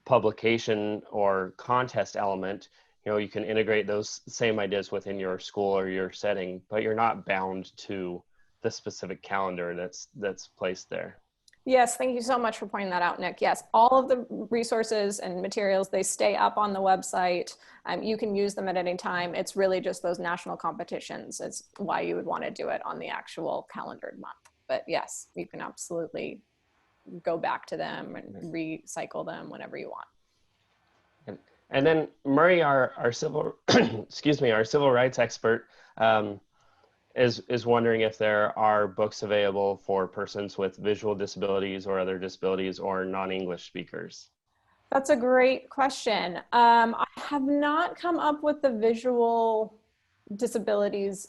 B: publication or contest element, you know, you can integrate those same ideas within your school or your setting, but you're not bound to the specific calendar that's placed there.
H: Yes, thank you so much for pointing that out, Nick. Yes, all of the resources and materials, they stay up on the website. You can use them at any time. It's really just those national competitions. It's why you would want to do it on the actual calendared month. But yes, you can absolutely go back to them and recycle them whenever you want.
B: And then Murray, our civil, excuse me, our civil rights expert, is wondering if there are books available for persons with visual disabilities or other disabilities or non-English speakers.
H: That's a great question. I have not come up with the visual disabilities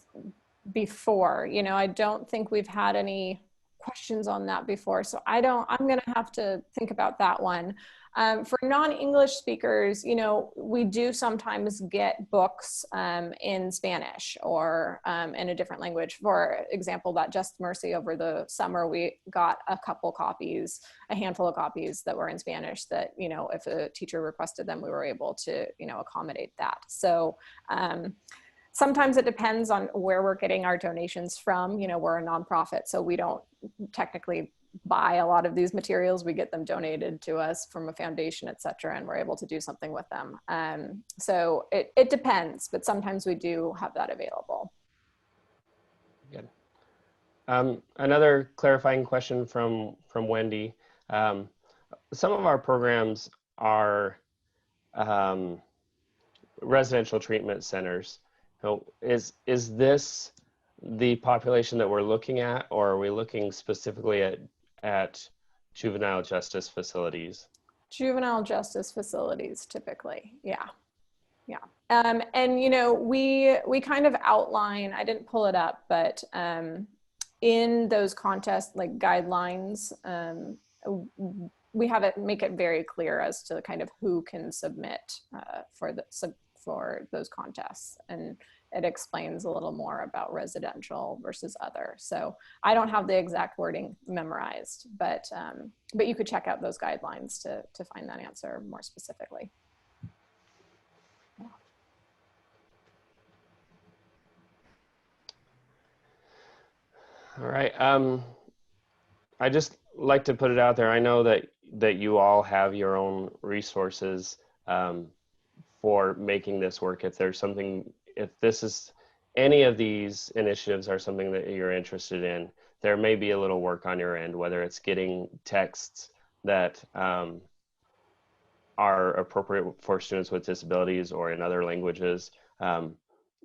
H: before. You know, I don't think we've had any questions on that before. So I'm going to have to think about that one. For non-English speakers, you know, we do sometimes get books in Spanish or in a different language. For example, that Just Mercy over the summer, we got a handful of copies that were in Spanish that, you know, if a teacher requested them, we were able to, you know, accommodate that. So sometimes it depends on where we're getting our donations from. You know, we're a nonprofit, so we don't technically buy a lot of these materials. We get them donated to us from a foundation, et cetera, and we're able to do something with them. So it depends, but sometimes we do have that available.
B: Good. Another clarifying question from Wendy. Some of our programs are residential treatment centers. So is this the population that we're looking at, or are we looking specifically at juvenile justice facilities?
H: Juvenile justice facilities, typically, yeah. And you know, we kind of outline, I didn't pull it up, but in those contest like guidelines, we have it, make it very clear as to kind of who can submit for those contests, and it explains a little more about residential versus other. So I don't have the exact wording memorized, but you could check out those guidelines to find that answer more specifically.
B: All right. I just like to put it out there. I know that you all have your own resources for making this work. If this is any of these initiatives are something that you're interested in, there may be a little work on your end, whether it's getting texts that are appropriate for students with disabilities or in other languages.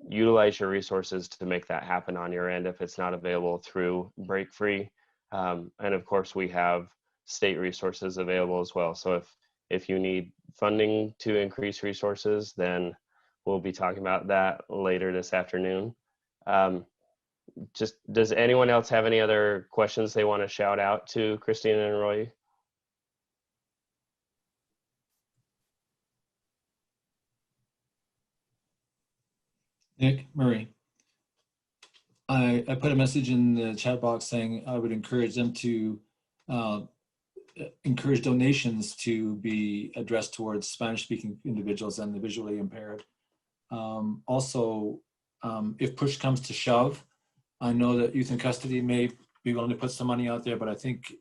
B: Utilize your resources to make that happen on your end if it's not available through BreakFree. And of course, we have state resources available as well. So if you need funding to increase resources, then we'll be talking about that later this afternoon. Just, does anyone else have any other questions they want to shout out to Christina and Roy?
F: Nick, Murray, I put a message in the chat box saying I would encourage them to encourage donations to be addressed towards Spanish-speaking individuals and the visually impaired. Also, if push comes to shove, I know that Youth in Custody may be willing to put some money out there, but I think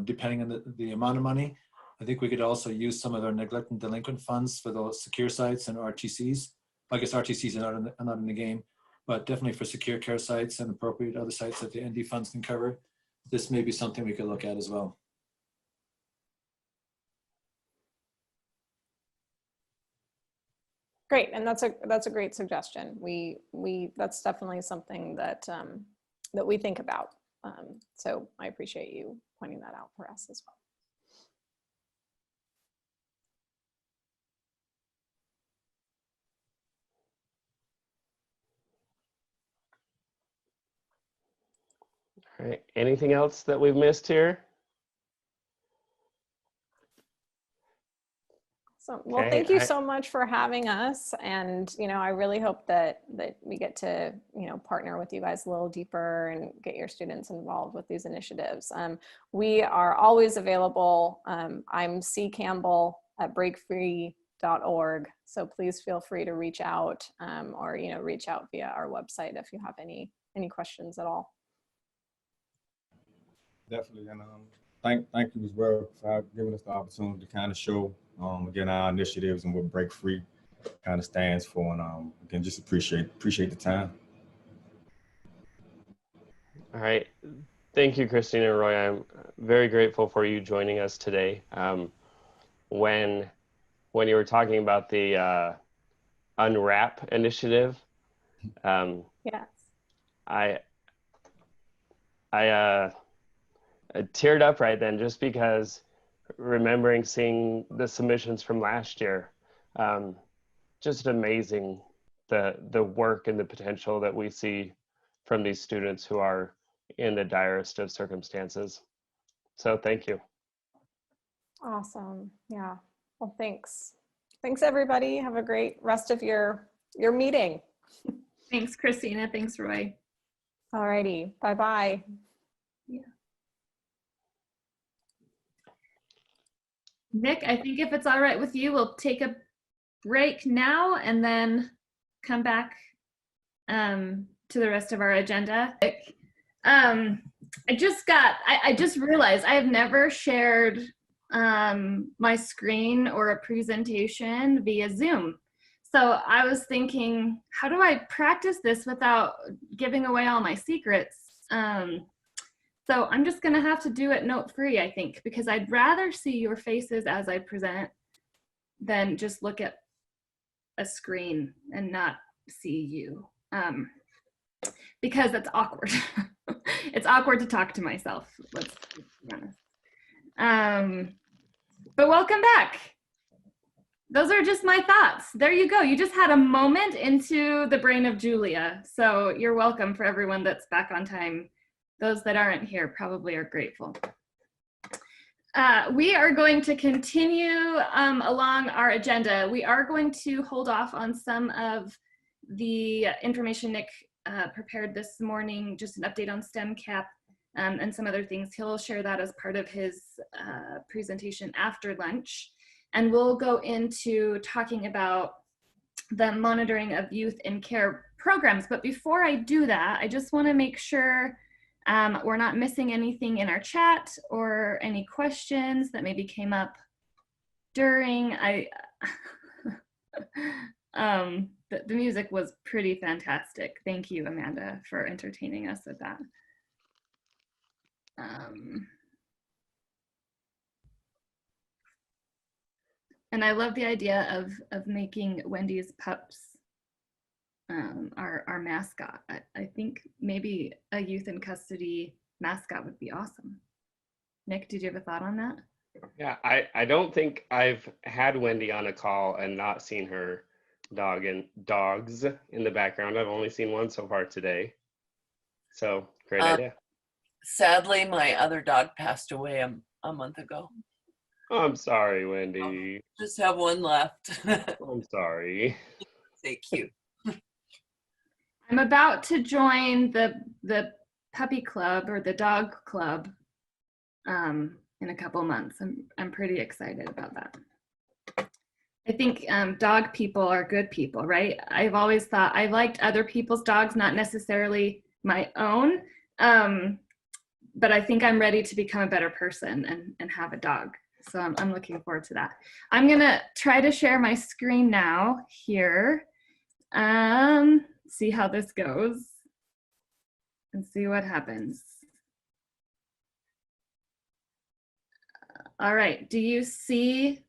F: depending on the amount of money, I think we could also use some of our neglect and delinquent funds for those secure sites and RTCs. I guess RTCs are not in the game, but definitely for secure care sites and appropriate other sites that the ND funds can cover. This may be something we could look at as well.
H: Great, and that's a great suggestion. That's definitely something that that we think about. So I appreciate you pointing that out for us as well.
B: All right, anything else that we've missed here?
H: Awesome. Well,
B: Okay,
H: thank you so much for having us. And, I really hope that we get to, partner with you guys a little deeper and get your students involved with these initiatives. We are always available. I'm C. Campbell at BreakFree.org. So please feel free to reach out or, reach out via our website if you have any questions at all.
K: Definitely, and thank you as well for giving us the opportunity to kind of show again our initiatives and what Break Free kind of stands for, and again just appreciate the time.
B: All right, thank you, Christina and Roy. I'm very grateful for you joining us today. When you were talking about the Unwrap initiative,
H: Yes.
B: I teared up right then, just because remembering seeing the submissions from last year, just amazing the work and the potential that we see from these students who are in the direst of circumstances. So thank you.
H: Awesome. Yeah. Well, thanks. Thanks, everybody. Have a great rest of your meeting.
A: Thanks, Christina. Thanks, Roy.
H: All righty. Bye-bye.
A: Yeah. Nick, I think if it's all right with you, we'll take a break now and then come back to the rest of our agenda. I just realized I have never shared my screen or a presentation via Zoom. So I was thinking, how do I practice this without giving away all my secrets? So I'm just gonna have to do it note-free, I think, because I'd rather see your faces as I present than just look at a screen and not see you. Because that's awkward. It's awkward to talk to myself, let's be honest. But welcome back. Those are just my thoughts. There you go. You just had a moment into the brain of Julia. So you're welcome for everyone that's back on time. Those that aren't here probably are grateful. We are going to continue along our agenda. We are going to hold off on some of the information Nick prepared this morning, just an update on STEMCAP and some other things. He'll share that as part of his presentation after lunch. And we'll go into talking about the monitoring of youth in care programs. But before I do that, I just want to make sure we're not missing anything in our chat or any questions that maybe came up during. The music was pretty fantastic. Thank you, Amanda, for entertaining us with that. And I love the idea of making Wendy's pups our mascot. I think maybe a youth in custody mascot would be awesome. Nick, did you have a thought on that?
B: Yeah, I don't think I've had Wendy on a call and not seen her dogs in the background. I've only seen one so far today. So great idea.
L: Sadly, my other dog passed away a month ago.
B: I'm sorry, Wendy.
L: Just have one left.
B: I'm sorry.
L: Stay cute.
A: I'm about to join the puppy club or the dog club in a couple months. I'm pretty excited about that. I think dog people are good people, right? I've always thought I liked other people's dogs, not necessarily my own, but I think I'm ready to become a better person and have a dog. So I'm looking forward to that. I'm gonna try to share my screen now here. See how this goes and see what happens. All right, do you see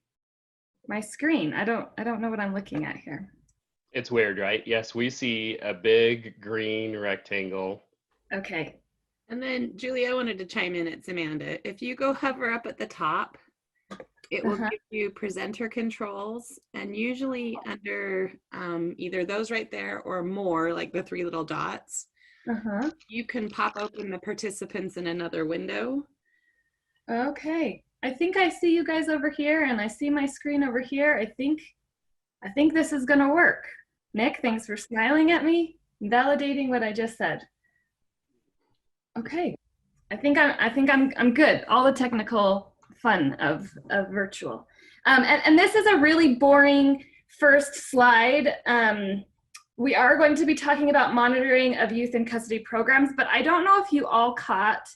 A: my screen? I don't know what I'm looking at here.
B: It's weird, right? Yes, we see a big green rectangle.
A: Okay.
J: And then Julie, I wanted to chime in. It's Amanda. If you go hover up at the top, it will give you presenter controls, and usually under either those right there or more, like the three little dots, you can pop open the participants in another window.
A: Okay. I think I see you guys over here and I see my screen over here. I think this is gonna work. Nick, thanks for smiling at me, validating what I just said. Okay, I think I'm good. All the technical fun of virtual. And this is a really boring first slide. We are going to be talking about monitoring of youth in custody programs, but I don't know if you all caught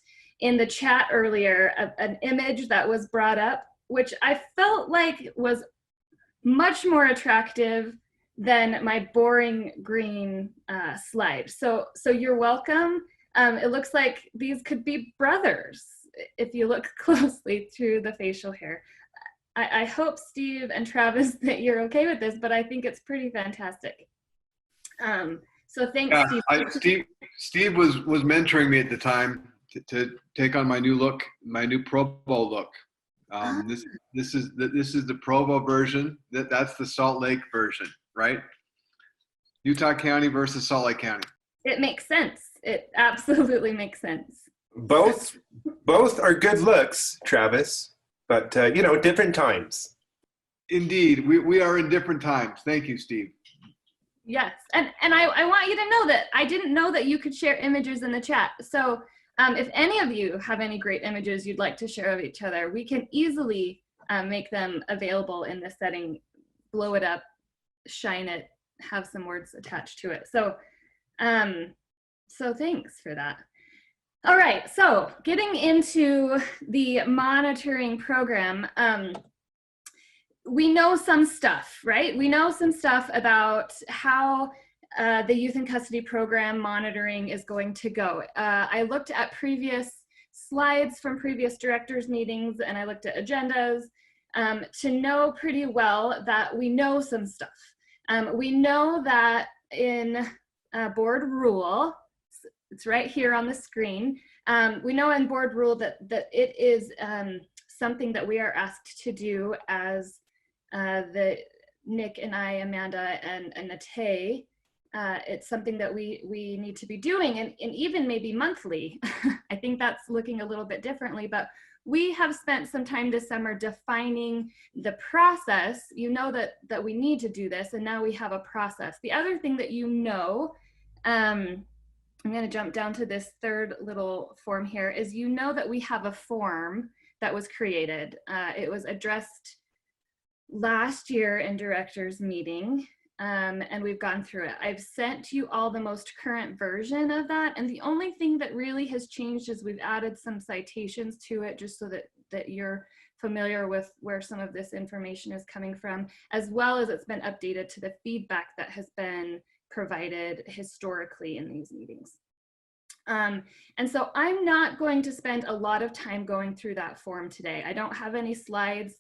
A: in the chat earlier an image that was brought up, which I felt like was much more attractive than my boring green slide. So you're welcome. It looks like these could be brothers if you look closely through the facial hair. I hope, Steve and Travis, that you're okay with this, but I think it's pretty fantastic. So thanks, Steve.
C: Steve was mentoring me at the time to take on my new look, my new Provo look. This is the Provo version. That's the Salt Lake version, right? Utah County versus Salt Lake County.
A: It makes sense. It absolutely makes sense.
M: Both are good looks, Travis, but different times.
C: Indeed, we are in different times. Thank you, Steve.
A: Yes, and I want you to know that I didn't know that you could share images in the chat. So if any of you have any great images you'd like to share of each other, we can easily make them available in this setting, blow it up, shine it, have some words attached to it. So, so thanks for that. All right, so getting into the monitoring program, we know some stuff, right? We know some stuff about how the youth in custody program monitoring is going to go. I looked at previous slides from previous directors meetings and I looked at agendas to know pretty well that we know some stuff. We know that in board rule, it's right here on the screen, we know in board rule that it is something that we are asked to do as the Nick and I, Amanda and Nate, it's something that we need to be doing and even maybe monthly. I think that's looking a little bit differently, but we have spent some time this summer defining the process. You know that we need to do this, and now we have a process. The other thing that you know, I'm gonna jump down to this third little form here, is you know that we have a form that was created. It was addressed last year in directors meeting, and we've gone through it. I've sent you all the most current version of that, and the only thing that really has changed is we've added some citations to it just so that you're familiar with where some of this information is coming from, as well as it's been updated to the feedback that has been provided historically in these meetings. And so I'm not going to spend a lot of time going through that form today. I don't have any slides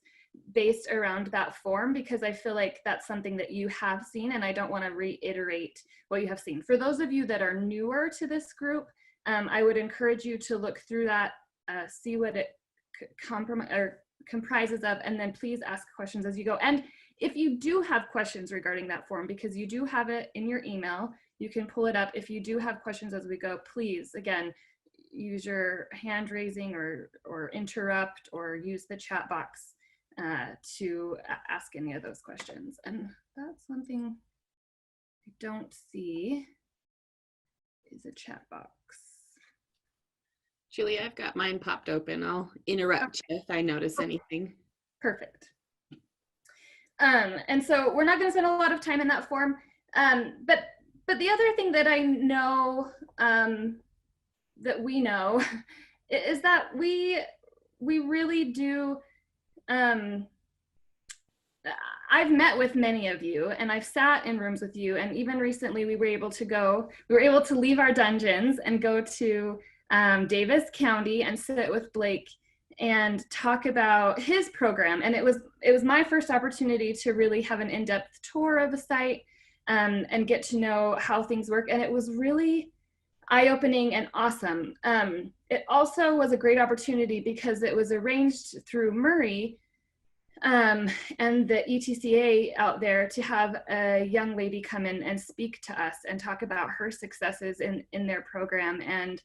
A: based around that form because I feel like that's something that you have seen and I don't want to reiterate what you have seen. For those of you that are newer to this group, I would encourage you to look through that, see what it comprises of, and then please ask questions as you go. And if you do have questions regarding that form, because you do have it in your email, you can pull it up. If you do have questions as we go, please, again, use your hand raising or interrupt or use the chat box to ask any of those questions. And that's something I don't see is a chat box.
J: Julie, I've got mine popped open. I'll interrupt you if I notice anything.
A: Perfect. And so we're not going to spend a lot of time in that form, but the other thing that I know, that we know, is that we really do. I've met with many of you and I've sat in rooms with you, and even recently we were able to leave our dungeons and go to Davis County and sit with Blake and talk about his program. And it was my first opportunity to really have an in-depth tour of the site and get to know how things work. And it was really eye-opening and awesome. It also was a great opportunity because it was arranged through Murray and the ETCA out there to have a young lady come in and speak to us and talk about her successes in their program. And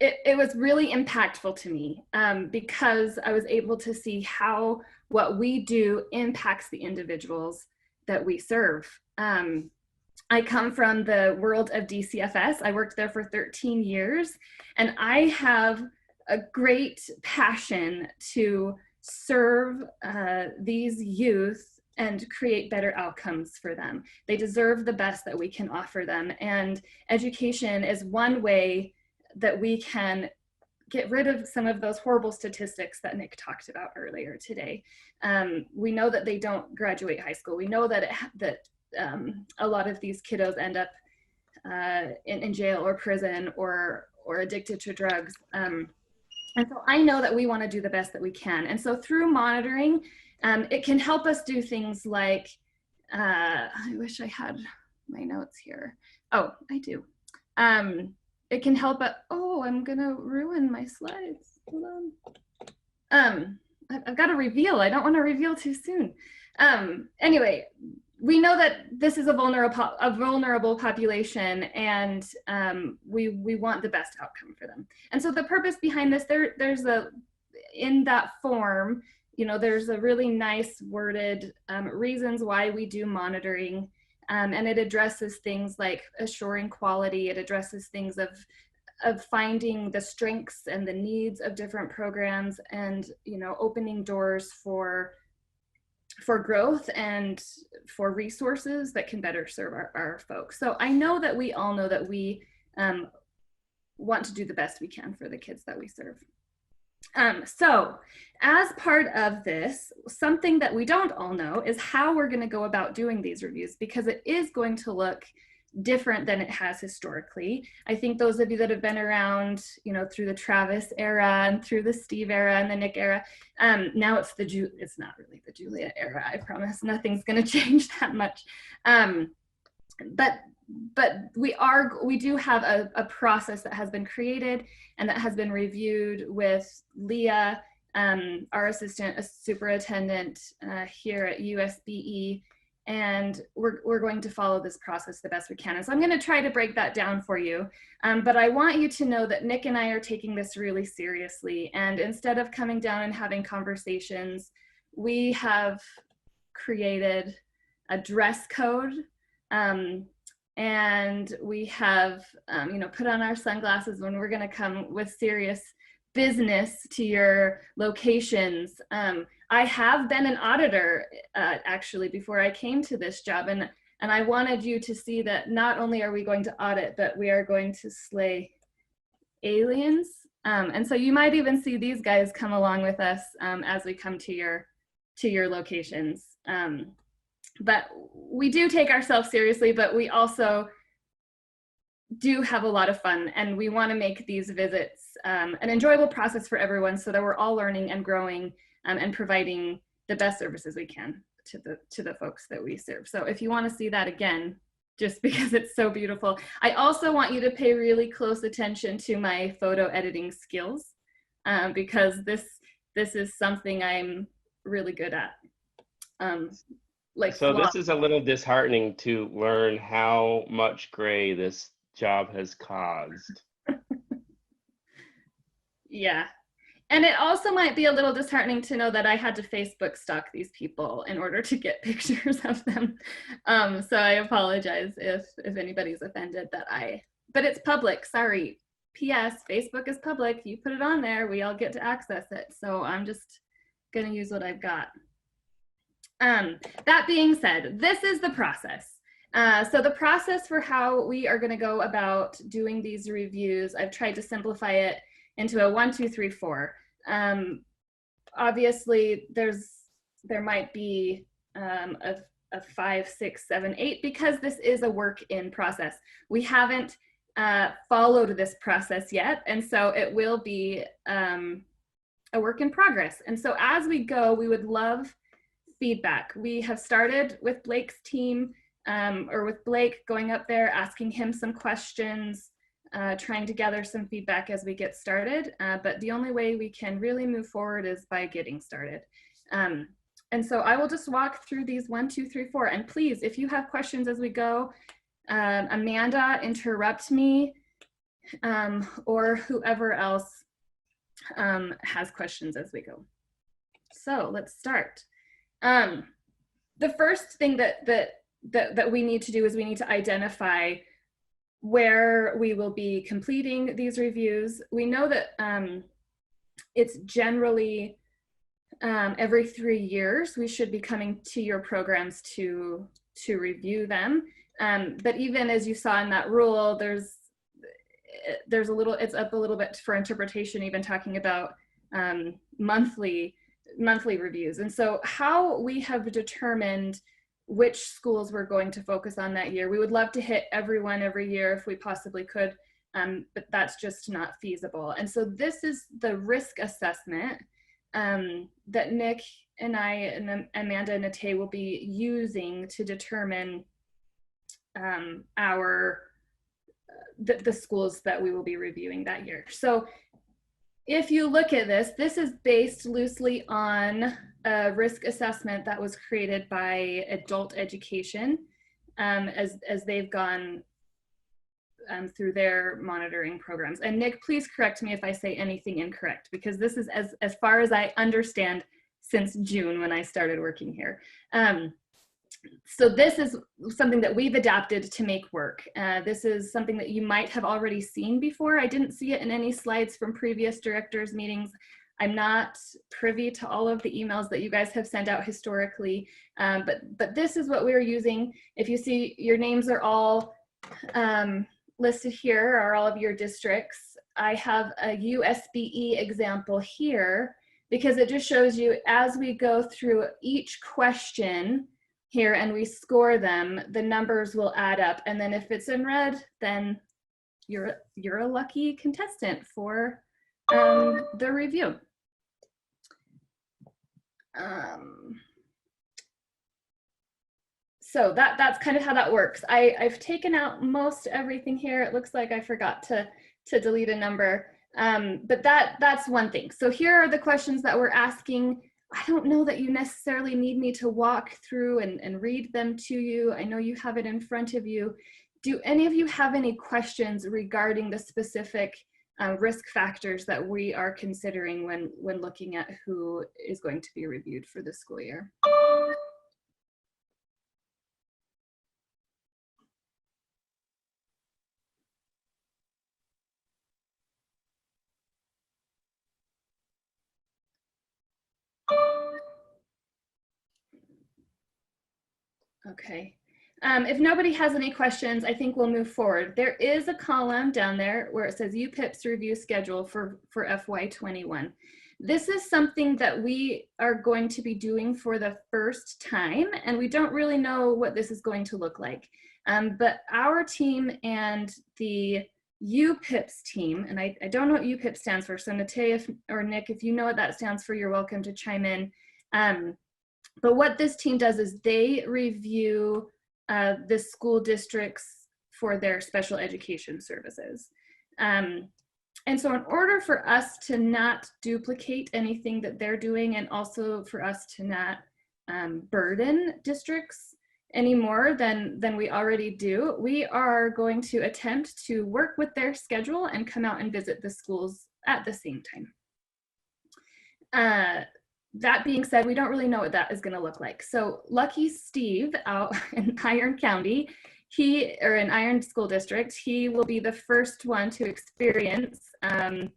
A: it was really impactful to me because I was able to see how what we do impacts the individuals that we serve. I come from the world of DCFS. I worked there for 13 years, and I have a great passion to serve these youth and create better outcomes for them. They deserve the best that we can offer them, and education is one way that we can get rid of some of those horrible statistics that Nick talked about earlier today. We know that they don't graduate high school. We know that a lot of these kiddos end up in jail or prison or addicted to drugs. And so I know that we want to do the best that we can. And so through monitoring, it can help us do things like, I wish I had my notes here. Oh, I do. It can help, oh, I'm gonna ruin my slides. Hold on. I've got to reveal. I don't want to reveal too soon. Anyway, we know that this is a vulnerable population, and we want the best outcome for them. And so the purpose behind this, in that form, there's a really nice worded reasons why we do monitoring. And it addresses things like assuring quality. It addresses things of finding the strengths and the needs of different programs, and opening doors for growth and for resources that can better serve our folks. So I know that we all know that we want to do the best we can for the kids that we serve. So as part of this, something that we don't all know is how we're going to go about doing these reviews, because it is going to look different than it has historically. I think those of you that have been around, through the Travis era and through the Steve era and the Nick era, now it's not really the Julia era. I promise nothing's going to change that much. But we do have a process that has been created and that has been reviewed with Leah, our assistant superintendent here at USBE, and we're going to follow this process the best we can. And so I'm going to try to break that down for you, but I want you to know that Nick and I are taking this really seriously, and instead of coming down and having conversations, we have created a dress code. And we have, put on our sunglasses when we're going to come with serious business to your locations. I have been an auditor, actually, before I came to this job. And I wanted you to see that not only are we going to audit, but we are going to slay aliens. And so you might even see these guys come along with us as we come to your locations. But we do take ourselves seriously, but we also do have a lot of fun, and we want to make these visits an enjoyable process for everyone, so that we're all learning and growing and providing the best services we can to the folks that we serve. So if you want to see that again, just because it's so beautiful, I also want you to pay really close attention to my photo editing skills, because this is something I'm really good at.
B: So this is a little disheartening to learn how much gray this job has caused.
A: Yeah. And it also might be a little disheartening to know that I had to Facebook stalk these people in order to get pictures of them. So I apologize if anybody's offended but it's public, sorry. P.S. Facebook is public. You put it on there, we all get to access it. So I'm just gonna use what I've got. That being said, this is the process. So the process for how we are going to go about doing these reviews, I've tried to simplify it into a 1, 2, 3, 4. Obviously, there might be a 5, 6, 7, 8, because this is a work in process. We haven't followed this process yet, and so it will be a work in progress. And so as we go, we would love feedback. We have started with Blake's team, or with Blake, going up there, asking him some questions, trying to gather some feedback as we get started. But the only way we can really move forward is by getting started. And so I will just walk through these 1, 2, 3, 4. And please, if you have questions as we go, Amanda, interrupt me. or whoever else has questions as we go. So let's start. The first thing that we need to do is we need to identify where we will be completing these reviews. We know that it's generally every 3 years we should be coming to your programs to review them. But even as you saw in that rule, there's a little, it's up a little bit for interpretation, even talking about monthly reviews. And so how we have determined which schools we're going to focus on that year, we would love to hit everyone every year if we possibly could, but that's just not feasible. And so this is the risk assessment that Nick and I and Amanda and Nate will be using to determine the schools that we will be reviewing that year. So if you look at this, this is based loosely on a risk assessment that was created by Adult Education as they've gone through their monitoring programs. And Nick, please correct me if I say anything incorrect, because this is as far as I understand since June when I started working here. So this is something that we've adapted to make work. This is something that you might have already seen before. I didn't see it in any slides from previous directors' meetings. I'm not privy to all of the emails that you guys have sent out historically, but this is what we're using. If you see, your names are all listed here, are all of your districts. I have a USBE example here because it just shows you as we go through each question here and we score them, the numbers will add up. And then if it's in red, then you're a lucky contestant for the review. So that's kind of how that works. I've taken out most everything here. It looks like I forgot to delete a number, but that's one thing. So here are the questions that we're asking. I don't know that you necessarily need me to walk through and read them to you. I know you have it in front of you. Do any of you have any questions regarding the specific risk factors that we are considering when looking at who is going to be reviewed for the school year? Okay. If nobody has any questions, I think we'll move forward. There is a column down there where it says UPIP's review schedule for FY21. This is something that we are going to be doing for the first time, and we don't really know what this is going to look like. But our team and the UPIP's team, and I don't know what UPIP stands for, so Nate or Nick, if you know what that stands for, you're welcome to chime in. But what this team does is they review the school districts for their special education services. And so in order for us to not duplicate anything that they're doing, and also for us to not burden districts any more than we already do, we are going to attempt to work with their schedule and come out and visit the schools at the same time. That being said, we don't really know what that is going to look like. So Lucky Steve out in Iron County, in Iron School District, he will be the first one to experience the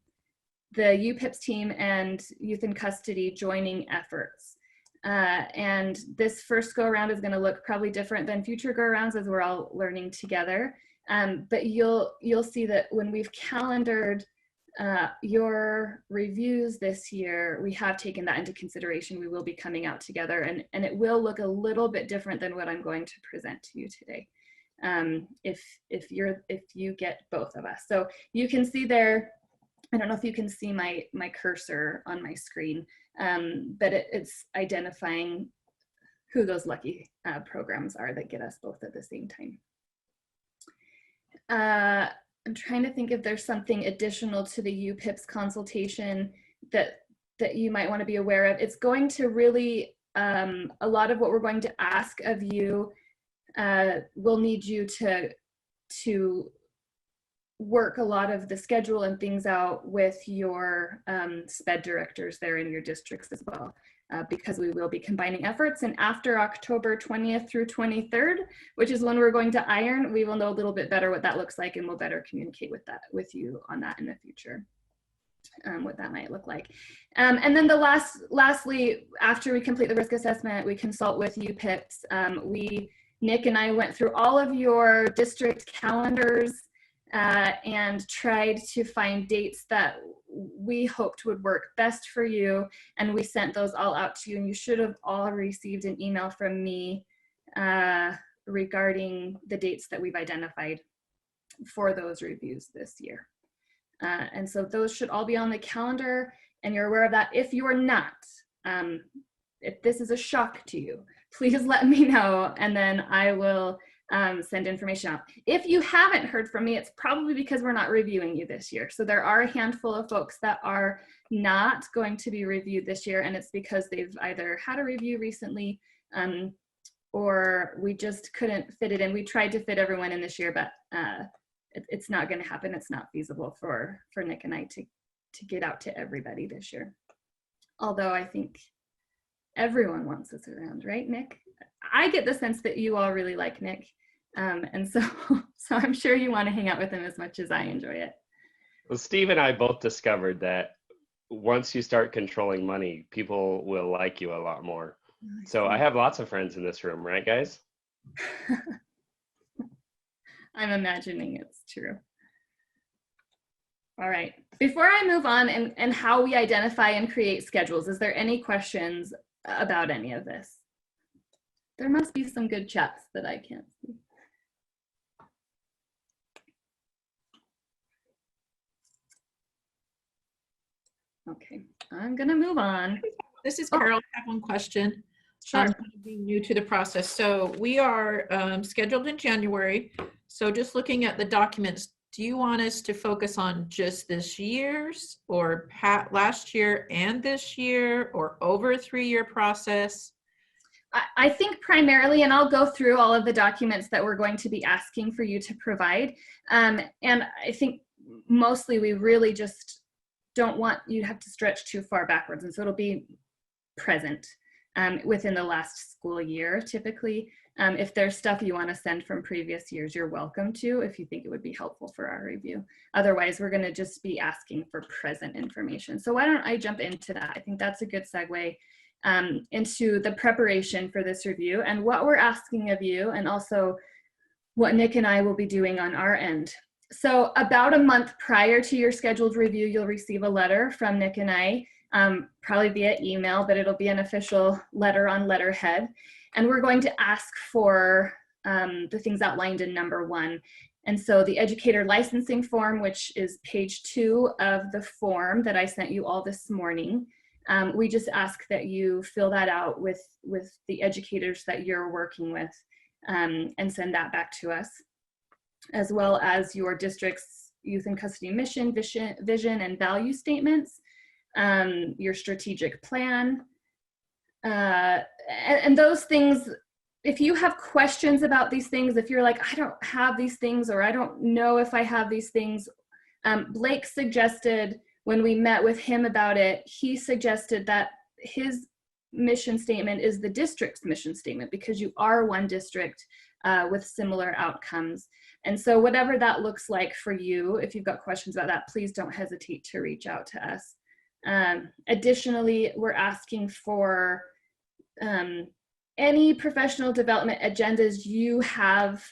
A: UPIP's team and Youth in Custody joining efforts. And this first go around is going to look probably different than future go arounds as we're all learning together. But you'll see that when we've calendared your reviews this year, we have taken that into consideration. We will be coming out together, and it will look a little bit different than what I'm going to present to you today. If you get both of us. So you can see there, I don't know if you can see my cursor on my screen, but it's identifying who those lucky programs are that get us both at the same time. I'm trying to think if there's something additional to the UPIP's consultation that you might want to be aware of. It's going to really, a lot of what we're going to ask of you will need you to work a lot of the schedule and things out with your SPED directors there in your districts as well, because we will be combining efforts. And after October 20th through 23rd, which is when we're going to iron, we will know a little bit better what that looks like, and we'll better communicate with you on that in the future, what that might look like. And then lastly, after we complete the risk assessment, we consult with UPIPs. Nick and I went through all of your district calendars and tried to find dates that we hoped would work best for you. And we sent those all out to you, and you should have all received an email from me regarding the dates that we've identified for those reviews this year. And so those should all be on the calendar, and you're aware of that. If you're not, if this is a shock to you, please let me know, and then I will send information out. If you haven't heard from me, it's probably because we're not reviewing you this year. So there are a handful of folks that are not going to be reviewed this year, and it's because they've either had a review recently or we just couldn't fit it in. We tried to fit everyone in this year, but it's not going to happen. It's not feasible for Nick and I to get out to everybody this year. Although I think everyone wants us around, right, Nick? I get the sense that you all really like Nick. And so I'm sure you want to hang out with him as much as I enjoy it.
B: Well, Steve and I both discovered that once you start controlling money, people will like you a lot more. So I have lots of friends in this room, right, guys?
A: I'm imagining it's true. All right. Before I move on and how we identify and create schedules, is there any questions about any of this? There must be some good chats that I can't see. Okay, I'm gonna move on.
N: This is Carol. I have one question.
A: Sure.
N: Being new to the process. So we are scheduled in January. So just looking at the documents, do you want us to focus on just this year's or last year and this year, or over a 3-year process?
A: I think primarily, and I'll go through all of the documents that we're going to be asking for you to provide. And I think mostly we really just don't want you to have to stretch too far backwards. And so it'll be present within the last school year, typically. If there's stuff you want to send from previous years, you're welcome to, if you think it would be helpful for our review. Otherwise, we're going to just be asking for present information. So why don't I jump into that? I think that's a good segue into the preparation for this review and what we're asking of you, and also what Nick and I will be doing on our end. So about a month prior to your scheduled review, you'll receive a letter from Nick and I, probably via email, but it'll be an official letter on letterhead. And we're going to ask for the things outlined in number 1. And so the educator licensing form, which is page 2 of the form that I sent you all this morning, we just ask that you fill that out with the educators that you're working with and send that back to us, as well as your district's youth in custody mission, vision and value statements, your strategic plan, and those things. If you have questions about these things, if you're like, I don't have these things, or I don't know if I have these things, Blake suggested, when we met with him about it, he suggested that his mission statement is the district's mission statement, because you are one district with similar outcomes. And so whatever that looks like for you, if you've got questions about that, please don't hesitate to reach out to us. Additionally, we're asking for any professional development agendas you have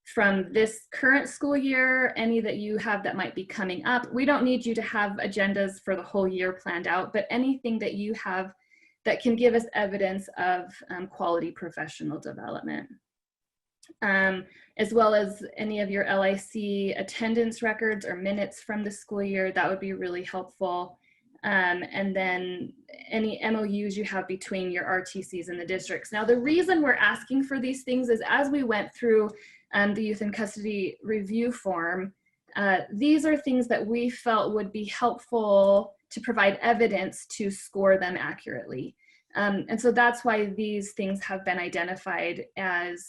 A: from this current school year, any that you have that might be coming up. We don't need you to have agendas for the whole year planned out, but anything that you have that can give us evidence of quality professional development. As well as any of your LIC attendance records or minutes from the school year, that would be really helpful. And then any MOUs you have between your RTCs and the districts. Now, the reason we're asking for these things is, as we went through the youth in custody review form, these are things that we felt would be helpful to provide evidence to score them accurately. And so that's why these things have been identified as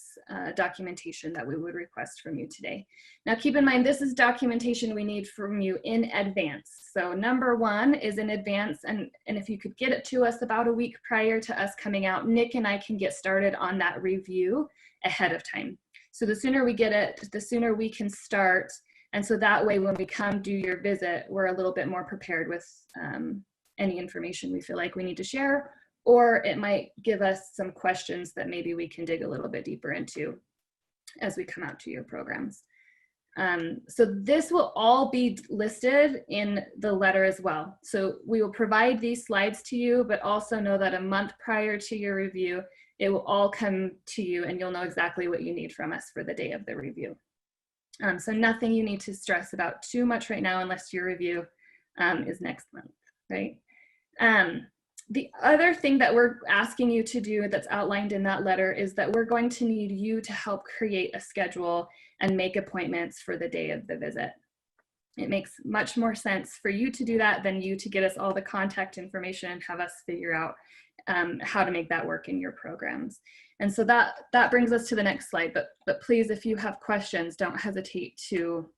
A: documentation that we would request from you today. Now keep in mind, this is documentation we need from you in advance. So number one is in advance, and if you could get it to us about a week prior to us coming out, Nick and I can get started on that review ahead of time. So the sooner we get it, the sooner we can start. And so that way, when we come do your visit, we're a little bit more prepared with any information we feel like we need to share, or it might give us some questions that maybe we can dig a little bit deeper into as we come out to your programs. So this will all be listed in the letter as well. So we will provide these slides to you, but also know that a month prior to your review, it will all come to you and you'll know exactly what you need from us for the day of the review. So nothing you need to stress about too much right now unless your review is next month, right? The other thing that we're asking you to do that's outlined in that letter is that we're going to need you to help create a schedule and make appointments for the day of the visit. It makes much more sense for you to do that than you to get us all the contact information and have us figure out how to make that work in your programs. And so that brings us to the next slide, but please, if you have questions, don't hesitate to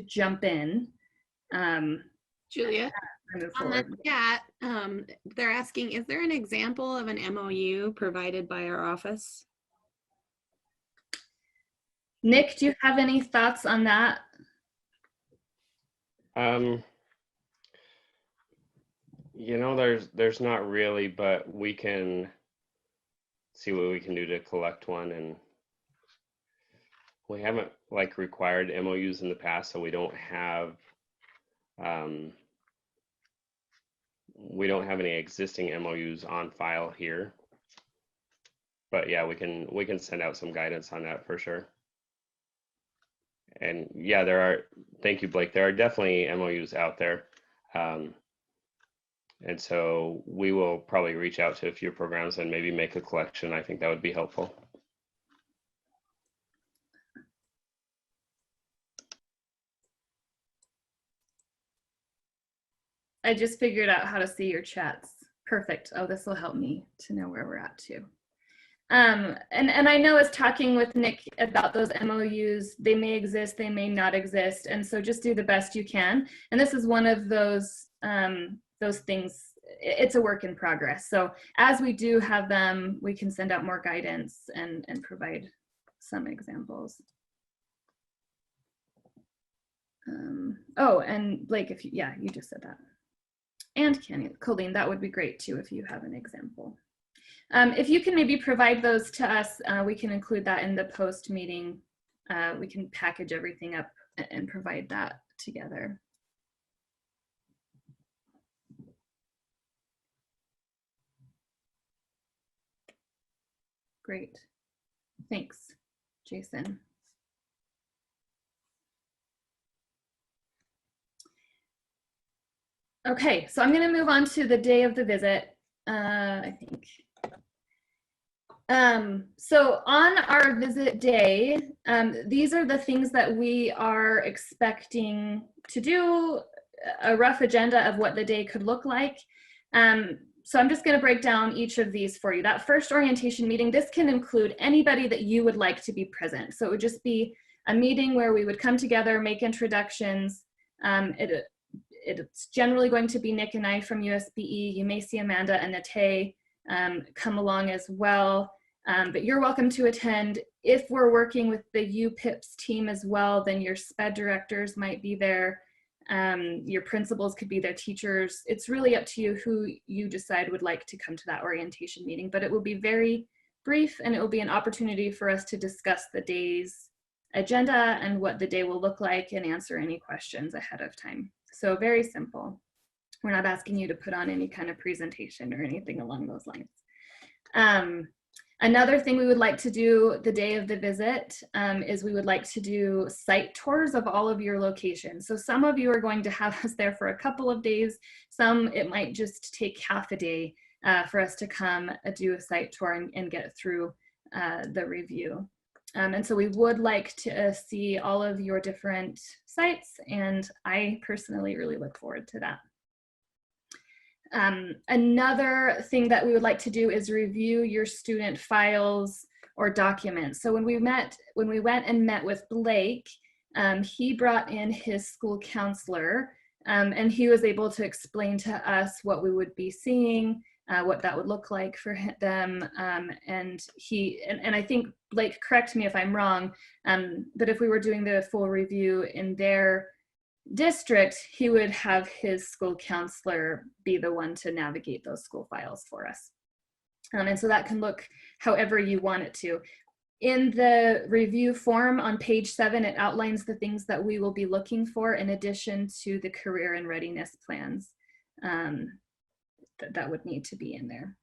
A: jump in.
J: Julia, on the chat, they're asking, is there an example of an MOU provided by our office?
A: Nick, do you have any thoughts on that?
B: You know, there's not really, but we can see what we can do to collect one. And we haven't like required MOUs in the past, so we don't have any existing MOUs on file here. But yeah, we can send out some guidance on that for sure. And yeah, thank you, Blake. There are definitely MOUs out there. And so we will probably reach out to a few programs and maybe make a collection. I think that would be helpful.
A: I just figured out how to see your chats. Perfect. Oh, this will help me to know where we're at too. And I know as talking with Nick about those MOUs, they may exist, they may not exist. And so just do the best you can. And this is one of those things, it's a work in progress. So as we do have them, we can send out more guidance and provide some examples. Oh, and Blake, if you just said that. And Colleen, that would be great too if you have an example. If you can maybe provide those to us, we can include that in the post meeting. We can package everything up and provide that together. Great. Thanks, Jason. Okay, so I'm going to move on to the day of the visit, I think. So on our visit day, these are the things that we are expecting to do, a rough agenda of what the day could look like. So I'm just going to break down each of these for you. That first orientation meeting, this can include anybody that you would like to be present. So it would just be a meeting where we would come together, make introductions. It's generally going to be Nick and I from USBE. You may see Amanda and Nate come along as well, but you're welcome to attend. If we're working with the UPIPS team as well, then your SPED directors might be there. Your principals could be their teachers. It's really up to you who you decide would like to come to that orientation meeting, but it will be very brief and it will be an opportunity for us to discuss the day's agenda and what the day will look like and answer any questions ahead of time. So very simple. We're not asking you to put on any kind of presentation or anything along those lines. Another thing we would like to do the day of the visit is we would like to do site tours of all of your locations. So some of you are going to have us there for a couple of days. Some, it might just take half a day for us to come do a site tour and get through the review. And so we would like to see all of your different sites, and I personally really look forward to that. Another thing that we would like to do is review your student files or documents. So when we went and met with Blake, he brought in his school counselor, and he was able to explain to us what we would be seeing, what that would look like for them. And I think, Blake, correct me if I'm wrong, but if we were doing the full review in their district, he would have his school counselor be the one to navigate those school files for us. And so that can look however you want it to. In the review form on page 7, it outlines the things that we will be looking for in addition to the career and readiness plans that would need to be in there.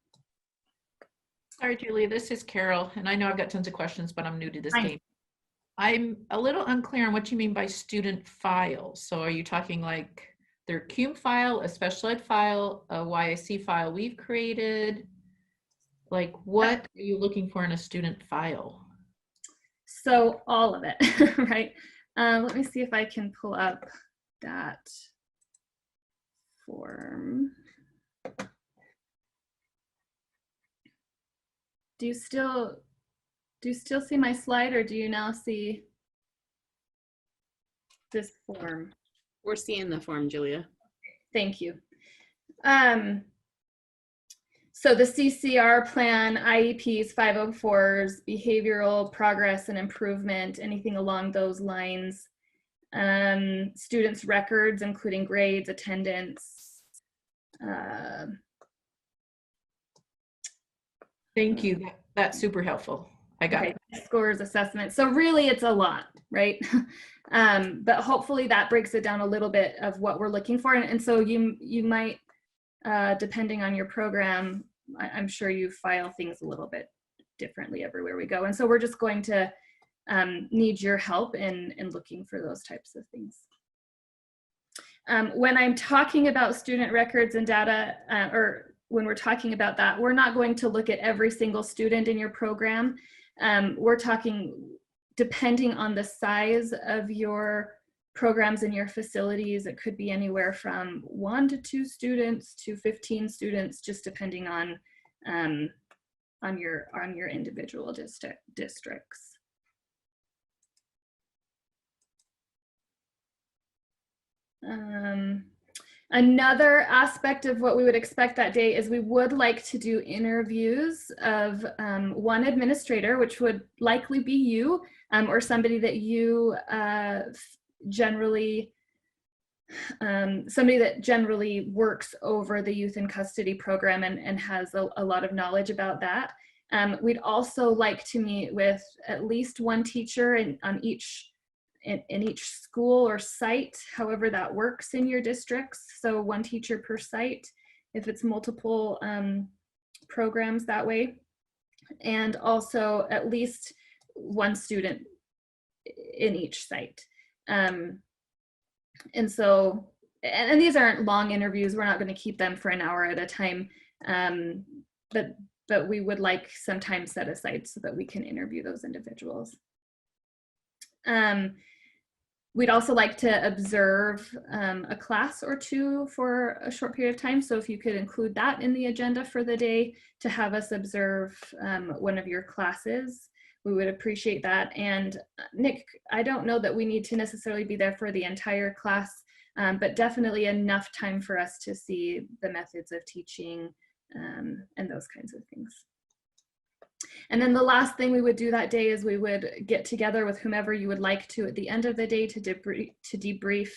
N: Sorry, Julie, this is Carol, and I know I've got tons of questions, but I'm new to this
A: Hi.
N: game. I'm a little unclear on what you mean by student files. So are you talking like their CUME file, a special ed file, a YIC file we've created? Like, what are you looking for in a student file?
A: So all of it, right? Let me see if I can pull up that form. Do you still see my slide, or do you now see this form?
J: We're seeing the form, Julia.
A: Thank you. So the CCR plan, IEPs, 504s, behavioral progress and improvement, anything along those lines. Students' records, including grades, attendance.
N: Thank you. That's super helpful. I got it.
A: Scores, assessment. So really it's a lot, right? But hopefully that breaks it down a little bit of what we're looking for. And so you might, depending on your program, I'm sure you file things a little bit differently everywhere we go. And so we're just going to need your help in looking for those types of things. When I'm talking about student records and data, or when we're talking about that, we're not going to look at every single student in your program. We're talking, depending on the size of your programs in your facilities, it could be anywhere from 1 to 2 students to 15 students, just depending on your individual districts. Another aspect of what we would expect that day is we would like to do interviews of one administrator, which would likely be you, or somebody that you generally works over the youth in custody program and has a lot of knowledge about that. We'd also like to meet with at least one teacher in each school or site, however that works in your districts. So one teacher per site, if it's multiple programs that way. And also at least one student in each site. And so, and these aren't long interviews. We're not going to keep them for an hour at a time. But we would like some time set aside so that we can interview those individuals. We'd also like to observe a class or two for a short period of time. So if you could include that in the agenda for the day to have us observe one of your classes, we would appreciate that. And Nick, I don't know that we need to necessarily be there for the entire class, but definitely enough time for us to see the methods of teaching and those kinds of things. And then the last thing we would do that day is we would get together with whomever you would like to at the end of the day to debrief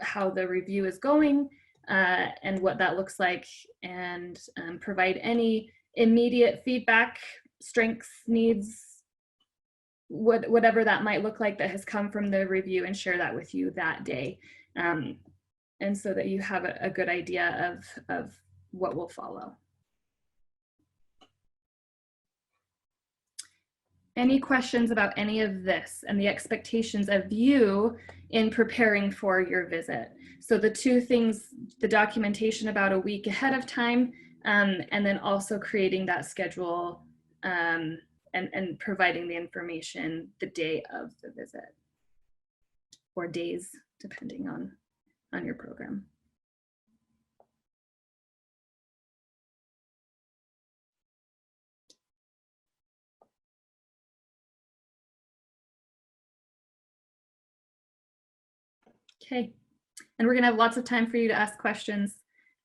A: how the review is going and what that looks like, and provide any immediate feedback, strengths, needs, whatever that might look like that has come from the review, and share that with you that day. And so that you have a good idea of what will follow. Any questions about any of this and the expectations of you in preparing for your visit? So the two things, the documentation about a week ahead of time, and then also creating that schedule and providing the information the day of the visit, or days, depending on your program. Okay. And we're gonna have lots of time for you to ask questions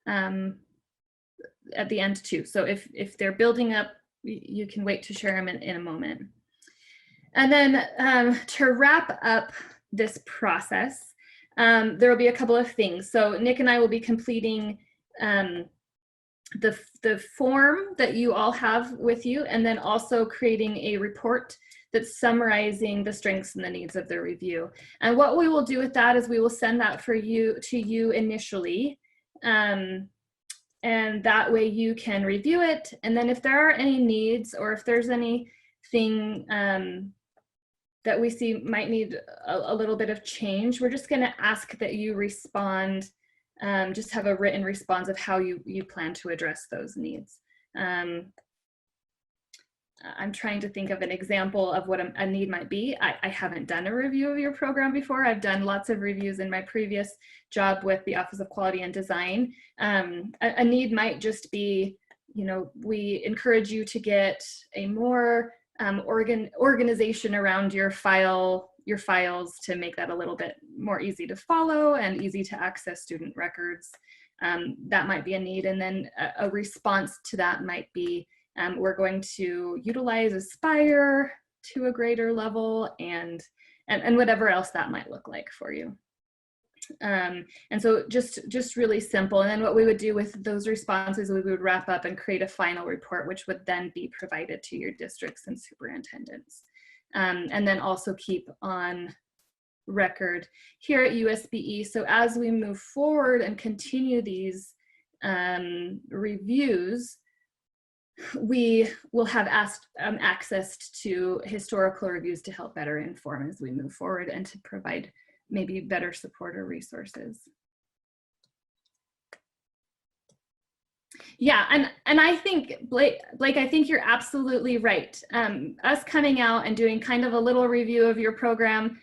A: at the end too. So if they're building up, you can wait to share them in a moment. And then to wrap up this process, there will be a couple of things. So Nick and I will be completing the form that you all have with you, and then also creating a report that's summarizing the strengths and the needs of the review. And what we will do with that is we will send that to you initially. And that way you can review it. And then if there are any needs, or if there's anything that we see might need a little bit of change, we're just gonna ask that you respond, just have a written response of how you plan to address those needs. I'm trying to think of an example of what a need might be. I haven't done a review of your program before. I've done lots of reviews in my previous job with the Office of Quality and Design. A need might just be, you know, we encourage you to get a more organization around your files to make that a little bit more easy to follow and easy to access student records. That might be a need. And then a response to that might be, we're going to utilize Aspire to a greater level, and whatever else that might look like for you. And so just really simple. And then what we would do with those responses, we would wrap up and create a final report, which would then be provided to your districts and superintendents. And then also keep on record here at USBE. So as we move forward and continue these reviews, we will have access to historical reviews to help better inform as we move forward and to provide maybe better support or resources. Yeah, and I think, Blake, I think you're absolutely right. Us coming out and doing kind of a little review of your program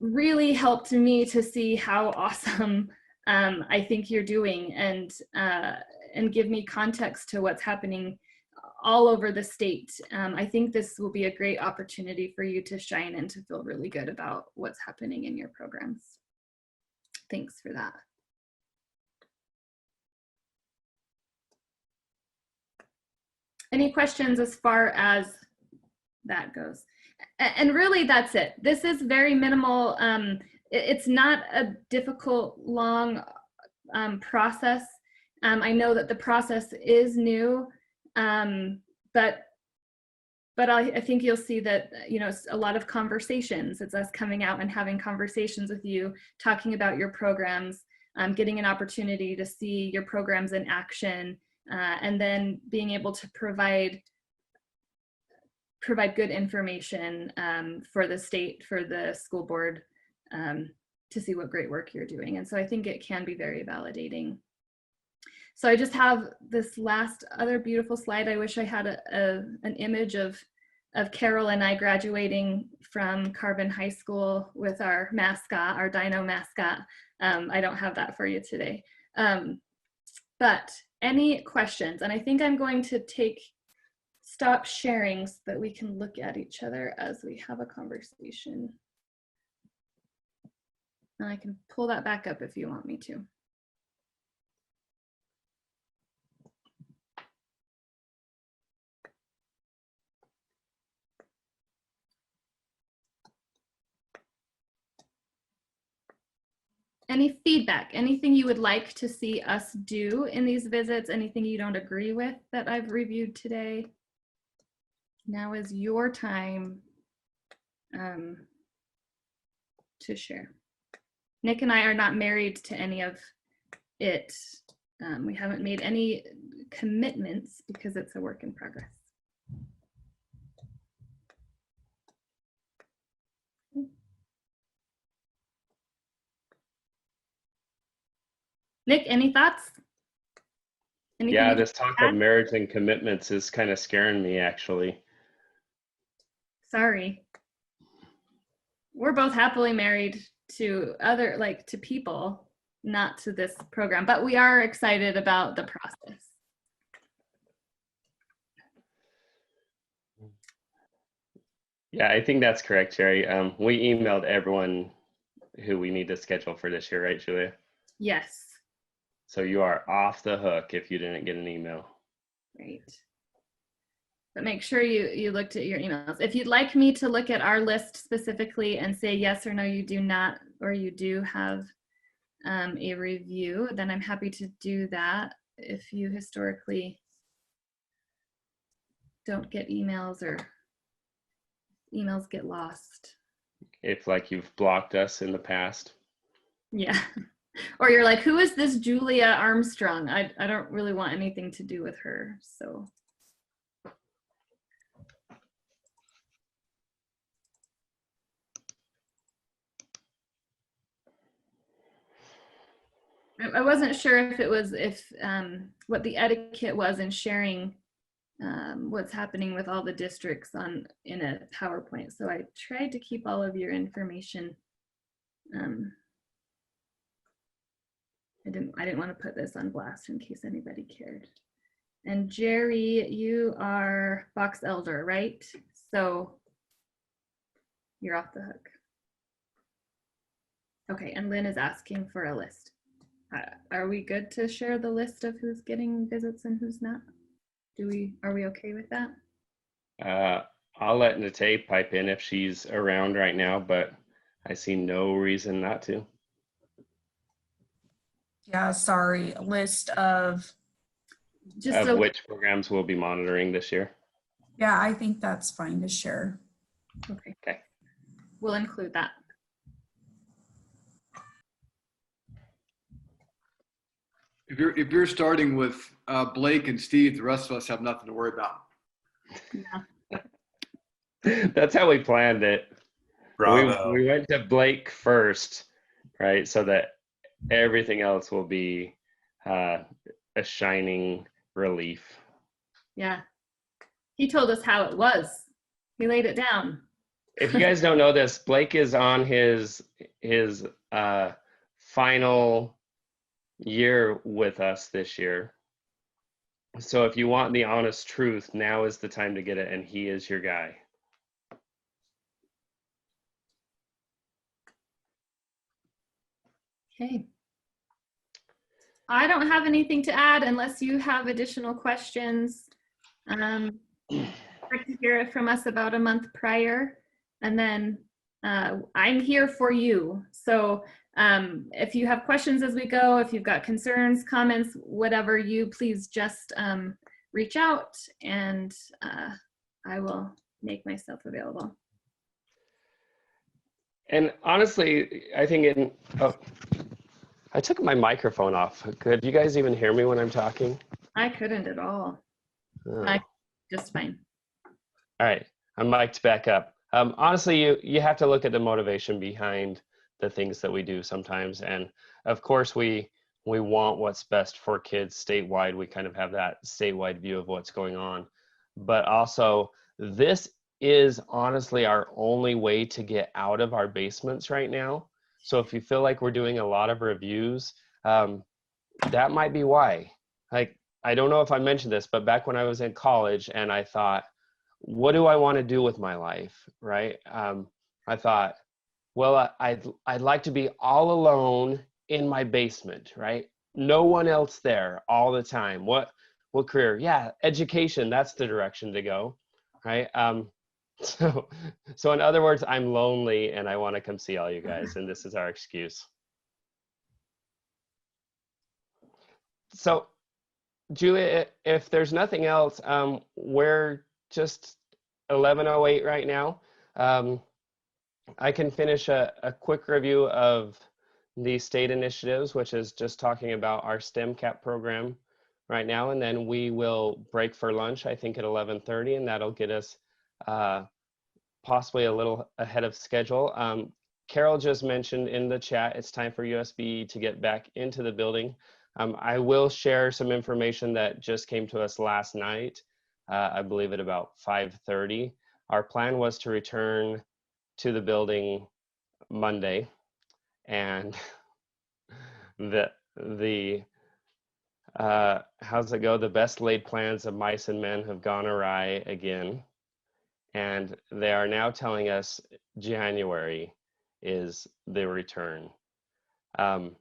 A: really helped me to see how awesome I think you're doing, and give me context to what's happening all over the state. I think this will be a great opportunity for you to shine and to feel really good about what's happening in your programs. Thanks for that. Any questions as far as that goes? And really that's it. This is very minimal. It's not a difficult, long process. I know that the process is new, but I think you'll see that, you know, a lot of conversations. It's us coming out and having conversations with you, talking about your programs, getting an opportunity to see your programs in action, and then being able to provide good information for the state, for the school board, to see what great work you're doing. And so I think it can be very validating. So I just have this last other beautiful slide. I wish I had an image of Carol and I graduating from Carbon High School with our mascot, our dino mascot. I don't have that for you today. But any questions? And I think I'm going to stop sharing so that we can look at each other as we have a conversation. And I can pull that back up if you want me to. Any feedback, anything you would like to see us do in these visits, anything you don't agree with that I've reviewed today? Now is your time to share. Nick and I are not married to any of it. We haven't made any commitments because it's a work in progress. Nick, any thoughts? Anything
B: Yeah, this talk of marriage and commitments is kind of scaring me, actually.
A: Sorry. We're both happily married to to people, not to this program, but we are excited about the process.
B: Yeah, I think that's correct, Sherry. We emailed everyone who we need to schedule for this year, right, Julia?
A: Yes.
B: So you are off the hook if you didn't get an email.
A: Great. But make sure you looked at your emails. If you'd like me to look at our list specifically and say yes or no, you do not, or you do have a review, then I'm happy to do that. If you historically don't get emails or emails get lost.
B: If like you've blocked us in the past.
A: Yeah. Or you're like, who is this Julia Armstrong? I don't really want anything to do with her, so. I wasn't sure if it was, what the etiquette was in sharing what's happening with all the districts in a PowerPoint. So I tried to keep all of your information. I didn't want to put this on blast in case anybody cared. And Jerry, you are box elder, right? So you're off the hook. Okay, and Lynn is asking for a list. Are we good to share the list of who's getting visits and who's not? Are we okay with that?
B: I'll let Nate pipe in if she's around right now, but I see no reason not to.
O: Yeah, sorry, a list of
B: which programs we'll be monitoring this year.
O: Yeah, I think that's fine to share.
A: Okay. We'll include that.
C: If you're starting with Blake and Steve, the rest of us have nothing to worry about.
A: Yeah.
B: That's how we planned it.
M: Bravo.
B: We went to Blake first, right? So that everything else will be a shining relief.
A: Yeah. He told us how it was. He laid it down.
B: If you guys don't know this, Blake is on his final year with us this year. So if you want the honest truth, now is the time to get it, and he is your guy.
A: Okay. I don't have anything to add unless you have additional questions. Like to hear it from us about a month prior, and then I'm here for you. So if you have questions as we go, if you've got concerns, comments, whatever, you please just reach out, and I will make myself available.
B: And honestly, I think I took my microphone off. Could you guys even hear me when I'm talking?
A: I couldn't at all.
B: Oh.
A: Just fine.
B: All right, I'm mic'd back up. Honestly, you have to look at the motivation behind the things that we do sometimes. And of course, we want what's best for kids statewide. We kind of have that statewide view of what's going on. But also, this is honestly our only way to get out of our basements right now. So if you feel like we're doing a lot of reviews, that might be why. Like, I don't know if I mentioned this, but back when I was in college and I thought, what do I want to do with my life, right? I thought, well, I'd like to be all alone in my basement, right? No one else there all the time. What career? Yeah, education, that's the direction to go, right? So in other words, I'm lonely and I want to come see all you guys, and this is our excuse. So Julia, if there's nothing else, we're just 11:08 right now. I can finish a quick review of the state initiatives, which is just talking about our STEMCAP program right now, and then we will break for lunch, I think at 11:30, and that'll get us possibly a little ahead of schedule. Carol just mentioned in the chat, it's time for USBE to get back into the building. I will share some information that just came to us last night, I believe at about 5:30. Our plan was to return to the building Monday, and how's it go? The best laid plans of mice and men have gone awry again. And they are now telling us January. is the return. I'm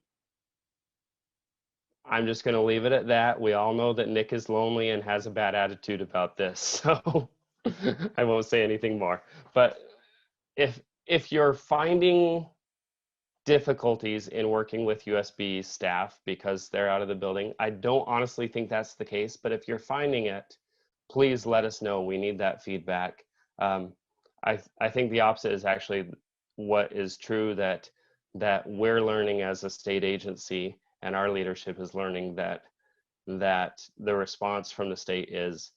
B: just going to leave it at that. We all know that Nick is lonely and has a bad attitude about this, so I won't say anything more. But if you're finding difficulties in working with USB staff because they're out of the building, I don't honestly think that's the case, but if you're finding it, please let us know. We need that feedback. I think the opposite is actually what is true, that we're learning as a state agency, and our leadership is learning that the response from the state is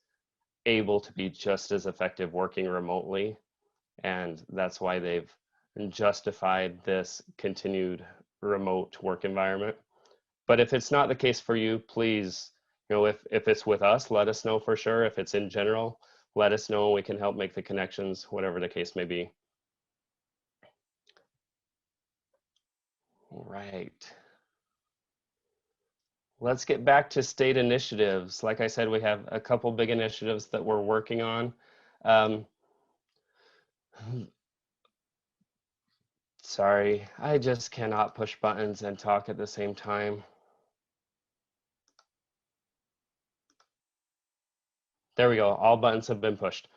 B: able to be just as effective working remotely, and that's why they've justified this continued remote work environment. But if it's not the case for you, please, if it's with us, let us know for sure. If it's in general, let us know. We can help make the connections, whatever the case may be. All right. Let's get back to state initiatives. Like I said, we have a couple big initiatives that we're working on. Sorry, I just cannot push buttons and talk at the same time. There we go, all buttons have been pushed.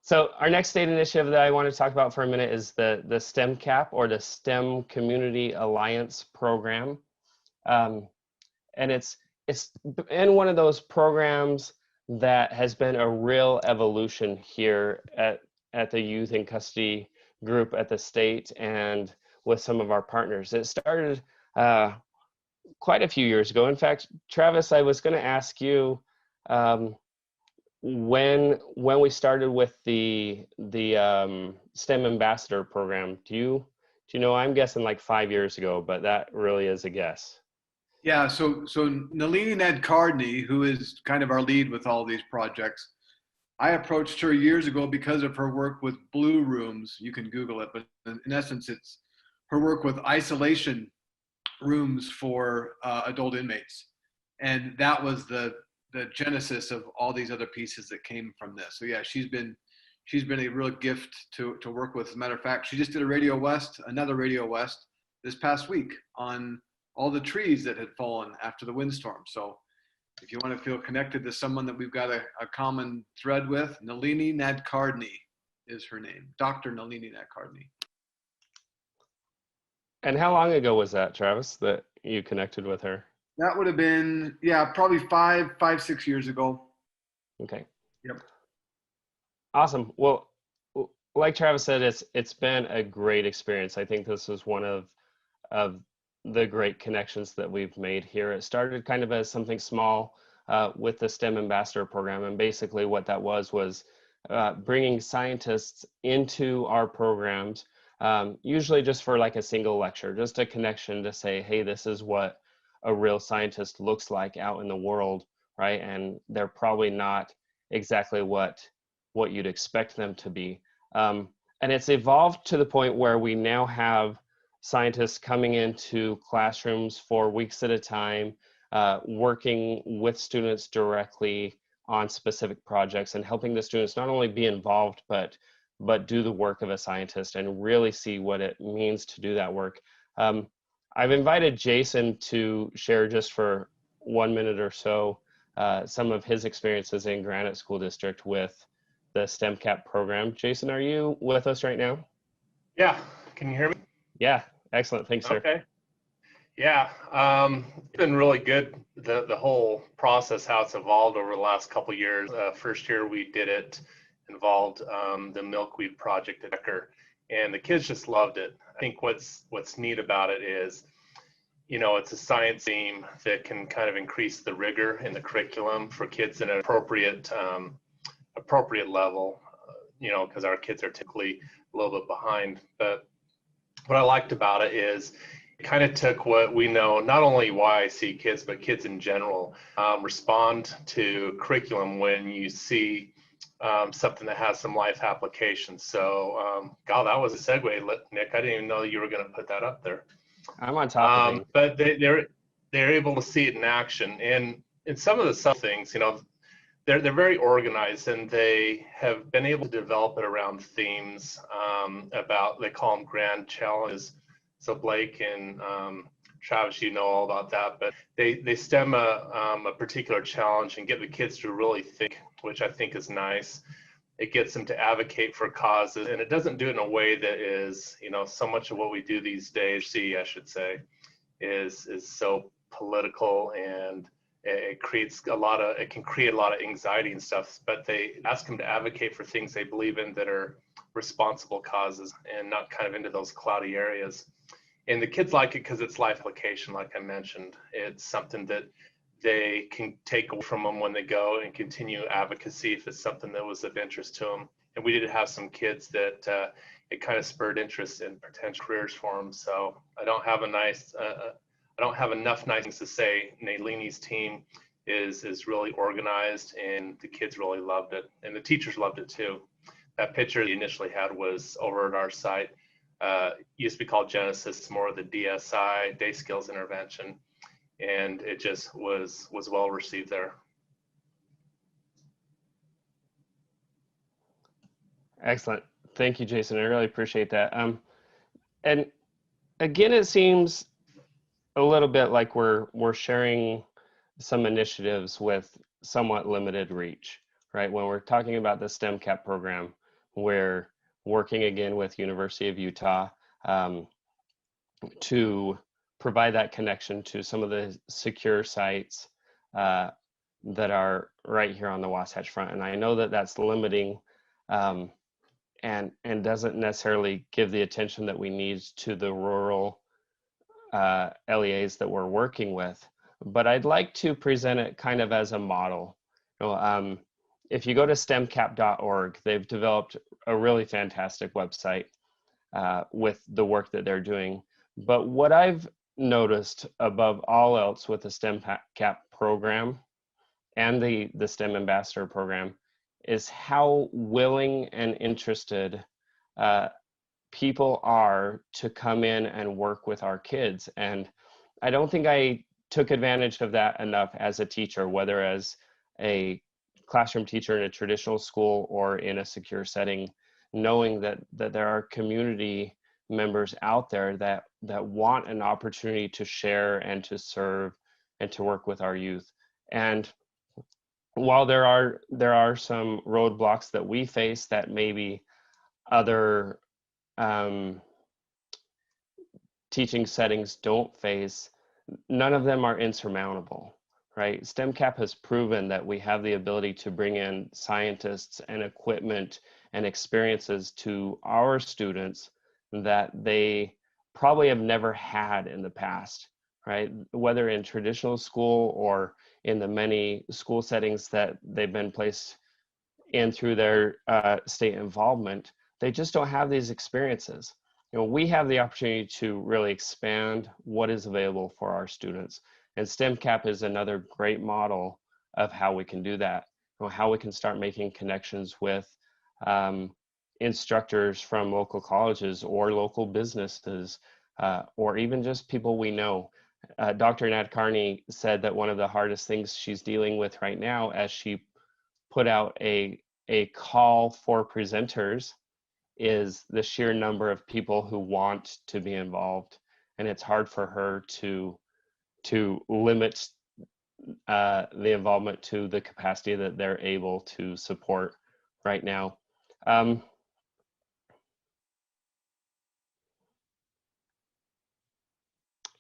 B: So our next state initiative that I want to talk about for a minute is the STEMCAP, or the STEM Community Alliance Program. And it's in one of those programs that has been a real evolution here at the Youth in Custody group at the state and with some of our partners. It started quite a few years ago. In fact, Travis, I was going to ask you when we started with the STEM Ambassador program. Do you know? I'm guessing like 5 years ago, but that really is a guess.
C: Yeah, so Nalini Nadkarni, who is kind of our lead with all these projects, I approached her years ago because of her work with Blue Rooms. You can Google it, but in essence, it's her work with isolation rooms for adult inmates. And that was the genesis of all these other pieces that came from this. So yeah, she's been a real gift to work with. As a matter of fact, she just did another Radio West this past week on all the trees that had fallen after the windstorm. So if you want to feel connected to someone that we've got a common thread with, Nalini Nadkarni is her name, Dr. Nalini Nadkarni.
B: And how long ago was that, Travis, that you connected with her?
C: That would have been, yeah, probably 6 years ago.
B: Okay.
C: Yep.
B: Awesome. Well, like Travis said, it's been a great experience. I think this is one of the great connections that we've made here. It started kind of as something small with the STEM Ambassador program, and basically what that was bringing scientists into our programs, usually just for like a single lecture, just a connection to say, hey, this is what a real scientist looks like out in the world, right? And they're probably not exactly what you'd expect them to be. And it's evolved to the point where we now have scientists coming into classrooms for weeks at a time, working with students directly on specific projects and helping the students not only be involved, but do the work of a scientist and really see what it means to do that work. I've invited Jason to share just for 1 minute or so some of his experiences in Granite School District with the STEMCAP program. Jason, are you with us right now?
P: Yeah, can you hear me?
B: Yeah, excellent, thanks, sir.
P: Okay. Yeah, it's been really good, the whole process, how it's evolved over the last couple of years. First year we did it involved the Milkweed Project at Decker, and the kids just loved it. I think what's neat about it is, it's a science theme that can kind of increase the rigor in the curriculum for kids in an appropriate level, because our kids are typically a little bit behind. But what I liked about it is it kind of took what we know, not only YIC kids, but kids in general, respond to curriculum when you see something that has some life applications. So, God, that was a segue, Nick. I didn't even know you were going to put that up there.
B: I'm on top of things.
P: But they're able to see it in action. And some of the things, they're very organized, and they have been able to develop it around themes about, they call them grand challenges. So Blake and Travis, you know all about that, but they stem a particular challenge and get the kids to really think, which I think is nice. It gets them to advocate for causes, and it doesn't do it in a way that is, you know, so much of what we do these days, I should say, is so political, and it can create a lot of anxiety and stuff, but they ask them to advocate for things they believe in that are responsible causes and not kind of into those cloudy areas. And the kids like it because it's life application, like I mentioned. It's something that they can take from them when they go and continue advocacy if it's something that was of interest to them. And we did have some kids that it kind of spurred interest in potential careers for them. So I don't have enough nice things to say. Nalini's team is really organized, and the kids really loved it, and the teachers loved it too. That picture they initially had was over at our site. Used to be called Genesis, more of the DSI, Day Skills Intervention, and it just was well received there.
B: Excellent. Thank you, Jason. I really appreciate that. And again, it seems a little bit like we're sharing some initiatives with somewhat limited reach, right? When we're talking about the STEMCAP program, we're working again with University of Utah to provide that connection to some of the secure sites that are right here on the Wasatch Front. And I know that that's limiting and doesn't necessarily give the attention that we need to the rural LEAs that we're working with. But I'd like to present it kind of as a model. You know, if you go to STEMCAP.org, they've developed a really fantastic website with the work that they're doing. But what I've noticed above all else with the STEMCAP program and the STEM Ambassador program is how willing and interested people are to come in and work with our kids. And I don't think I took advantage of that enough as a teacher, whether as a classroom teacher in a traditional school or in a secure setting, knowing that there are community members out there that want an opportunity to share and to serve and to work with our youth. And while there are some roadblocks that we face that maybe other teaching settings don't face, none of them are insurmountable, right? STEMCAP has proven that we have the ability to bring in scientists and equipment and experiences to our students that they probably have never had in the past, right? Whether in traditional school or in the many school settings that they've been placed in through their state involvement, they just don't have these experiences. You know, we have the opportunity to really expand what is available for our students. And STEMCAP is another great model of how we can do that, you know, how we can start making connections with instructors from local colleges or local businesses, or even just people we know. Dr. Nat Carney said that one of the hardest things she's dealing with right now, as she put out a call for presenters, is the sheer number of people who want to be involved. And it's hard for her to limit the involvement to the capacity that they're able to support right now.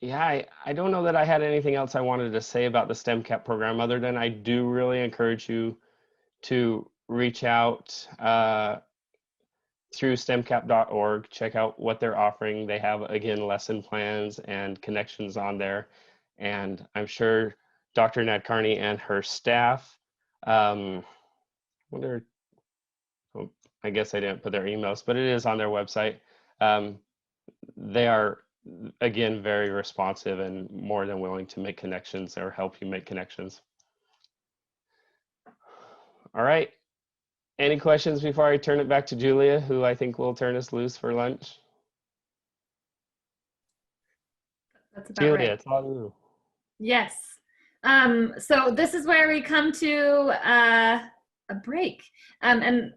B: Yeah, I don't know that I had anything else I wanted to say about the STEMCAP program, other than I do really encourage you to reach out through STEMCAP.org, check out what they're offering. They have, again, lesson plans and connections on there. And I'm sure Dr. Nat Carney and her staff, I guess I didn't put their emails, but it is on their website. They are, again, very responsive and more than willing to make connections or help you make connections. All right. Any questions before I turn it back to Julia, who I think will turn us loose for lunch?
A: That's about
B: Julia,
A: right.
B: it's all you.
A: Yes. So this is where we come to a break. And